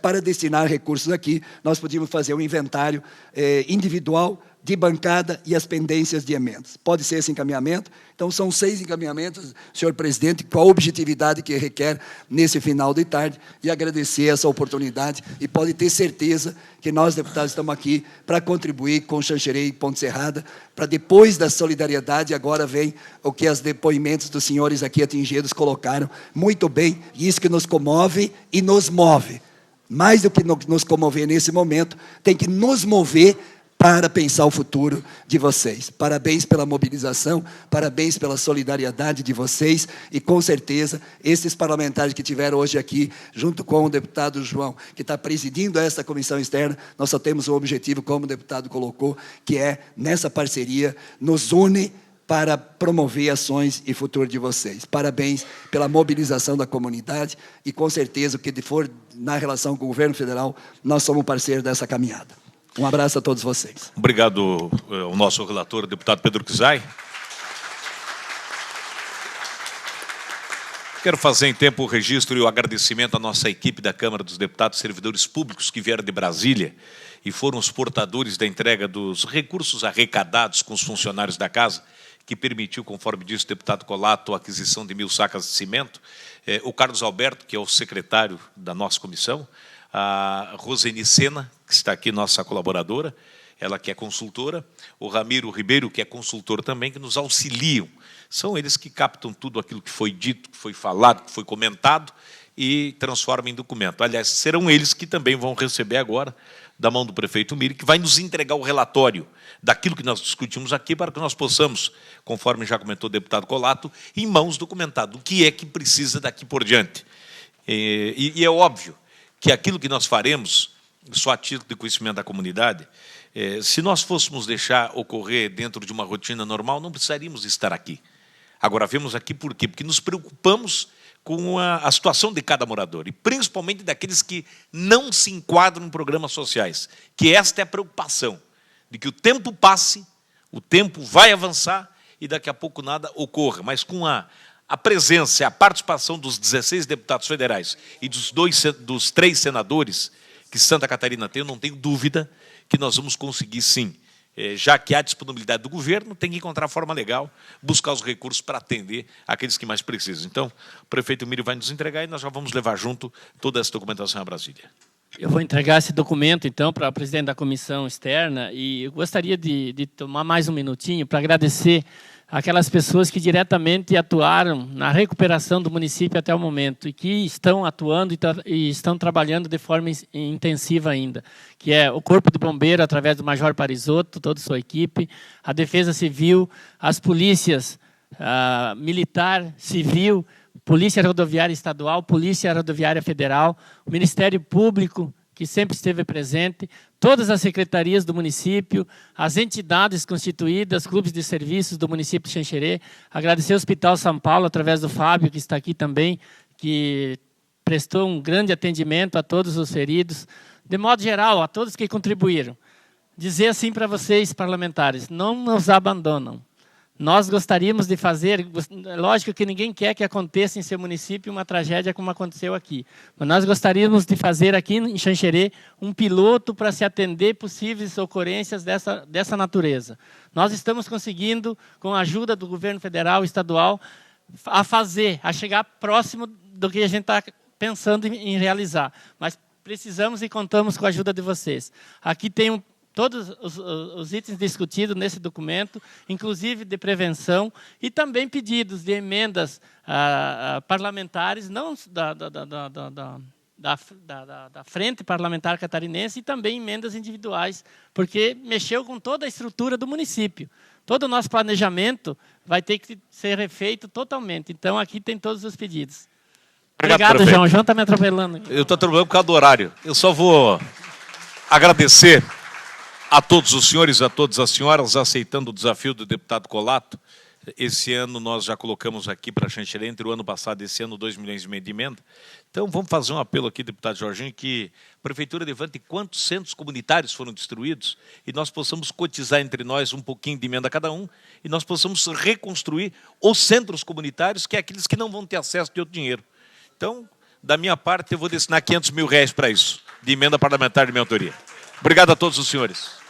para destinar recursos aqui. Nós podíamos fazer um inventário individual de bancada e as pendências de emendas. Pode ser esse encaminhamento? Então, são 6 encaminhamentos, senhor presidente, com a objetividade que requer nesse final de tarde, e agradecer essa oportunidade, e pode ter certeza que nós, deputados, estamos aqui para contribuir com Xanxerê e Ponte Serrada, para depois da solidariedade, agora vem o que os depoimentos dos senhores aqui atingidos colocaram muito bem, e isso que nos comove e nos move. Mais do que nos comover nesse momento, tem que nos mover para pensar o futuro de vocês. Parabéns pela mobilização, parabéns pela solidariedade de vocês, e com certeza, esses parlamentares que tiveram hoje aqui, junto com o deputado João, que está presidindo essa comissão externa, nós só temos um objetivo, como o deputado colocou, que é, nessa parceria, nos une para promover ações e futuro de vocês. Parabéns pela mobilização da comunidade, e com certeza, o que for na relação com o governo federal, nós somos parceiros dessa caminhada. Um abraço a todos vocês. Obrigado ao nosso relator, o deputado Pedro Kizai. Quero fazer em tempo o registro e o agradecimento à nossa equipe da Câmara dos Deputados Servidores Públicos que vieram de Brasília e foram os portadores da entrega dos recursos arrecadados com os funcionários da casa, que permitiu, conforme disse o deputado Colato, a aquisição de 1.000 sacas de cimento. O Carlos Alberto, que é o secretário da nossa comissão, a Roseni Sena, que está aqui, nossa colaboradora, ela que é consultora, o Ramiro Ribeiro, que é consultor também, que nos auxiliam. São eles que captam tudo aquilo que foi dito, que foi falado, que foi comentado, e transformam em documento. Aliás, serão eles que também vão receber agora, da mão do prefeito Miri, que vai nos entregar o relatório daquilo que nós discutimos aqui, para que nós possamos, conforme já comentou o deputado Colato, em mãos documentado o que é que precisa daqui por diante. E é óbvio que aquilo que nós faremos, só a título de conhecimento da comunidade, se nós fôssemos deixar ocorrer dentro de uma rotina normal, não precisaríamos estar aqui. Agora, vemos aqui por quê? Porque nos preocupamos com a situação de cada morador, e principalmente daqueles que não se enquadram em programas sociais, que esta é a preocupação, de que o tempo passe, o tempo vai avançar, e daqui a pouco nada ocorra, mas com a presença, a participação dos 16 deputados federais e dos 3 senadores que Santa Catarina tem, eu não tenho dúvida que nós vamos conseguir, sim, já que há disponibilidade do governo, tem que encontrar a forma legal, buscar os recursos para atender aqueles que mais precisam. Então, o prefeito Miri vai nos entregar e nós já vamos levar junto toda essa documentação a Brasília. Eu vou entregar esse documento, então, para o presidente da comissão externa, e eu gostaria de tomar mais um minutinho para agradecer aquelas pessoas que diretamente atuaram na recuperação do município até o momento e que estão atuando e estão trabalhando de forma intensiva ainda, que é o Corpo de Bombeiro, através do Major Parisotto, toda a sua equipe, a Defesa Civil, as polícias militar, civil, Polícia Rodoviária Estadual, Polícia Rodoviária Federal, o Ministério Público, que sempre esteve presente, todas as secretarias do município, as entidades constituídas, clubes de serviços do município de Xanxerê, agradecer ao Hospital São Paulo, através do Fábio, que está aqui também, que prestou um grande atendimento a todos os feridos, de modo geral, a todos que contribuíram. Dizer assim para vocês, parlamentares, não nos abandonam. Nós gostaríamos de fazer, lógico que ninguém quer que aconteça em seu município uma tragédia como aconteceu aqui, mas nós gostaríamos de fazer aqui em Xanxerê um piloto para se atender possíveis ocorrências dessa natureza. Nós estamos conseguindo, com a ajuda do governo federal e estadual, a chegar próximo do que a gente está pensando em realizar, mas precisamos e contamos com a ajuda de vocês. Aqui tem todos os itens discutidos nesse documento, inclusive de prevenção, e também pedidos de emendas parlamentares, não da Frente Parlamentar Catarinense e também emendas individuais, porque mexeu com toda a estrutura do município. Todo o nosso planejamento vai ter que ser refeito totalmente. Então, aqui tem todos os pedidos. Obrigado, João. O João está me atropelando. Eu estou atropelando por causa do horário. Eu só vou agradecer a todos os senhores e a todas as senhoras, aceitando o desafio do deputado Colato. Esse ano nós já colocamos aqui para Xanxerê, entre o ano passado e esse ano, 2,5 milhões de emenda. Então vamos fazer um apelo aqui, deputado Jorginho, que a Prefeitura levante quantos centros comunitários foram destruídos e nós possamos cotizar entre nós um pouquinho de emenda a cada um e nós possamos reconstruir os centros comunitários, que é aqueles que não vão ter acesso de outro dinheiro. Então, da minha parte, eu vou destinar R$500 mil para isso, de emenda parlamentar de minha autoria. Obrigado a todos os senhores.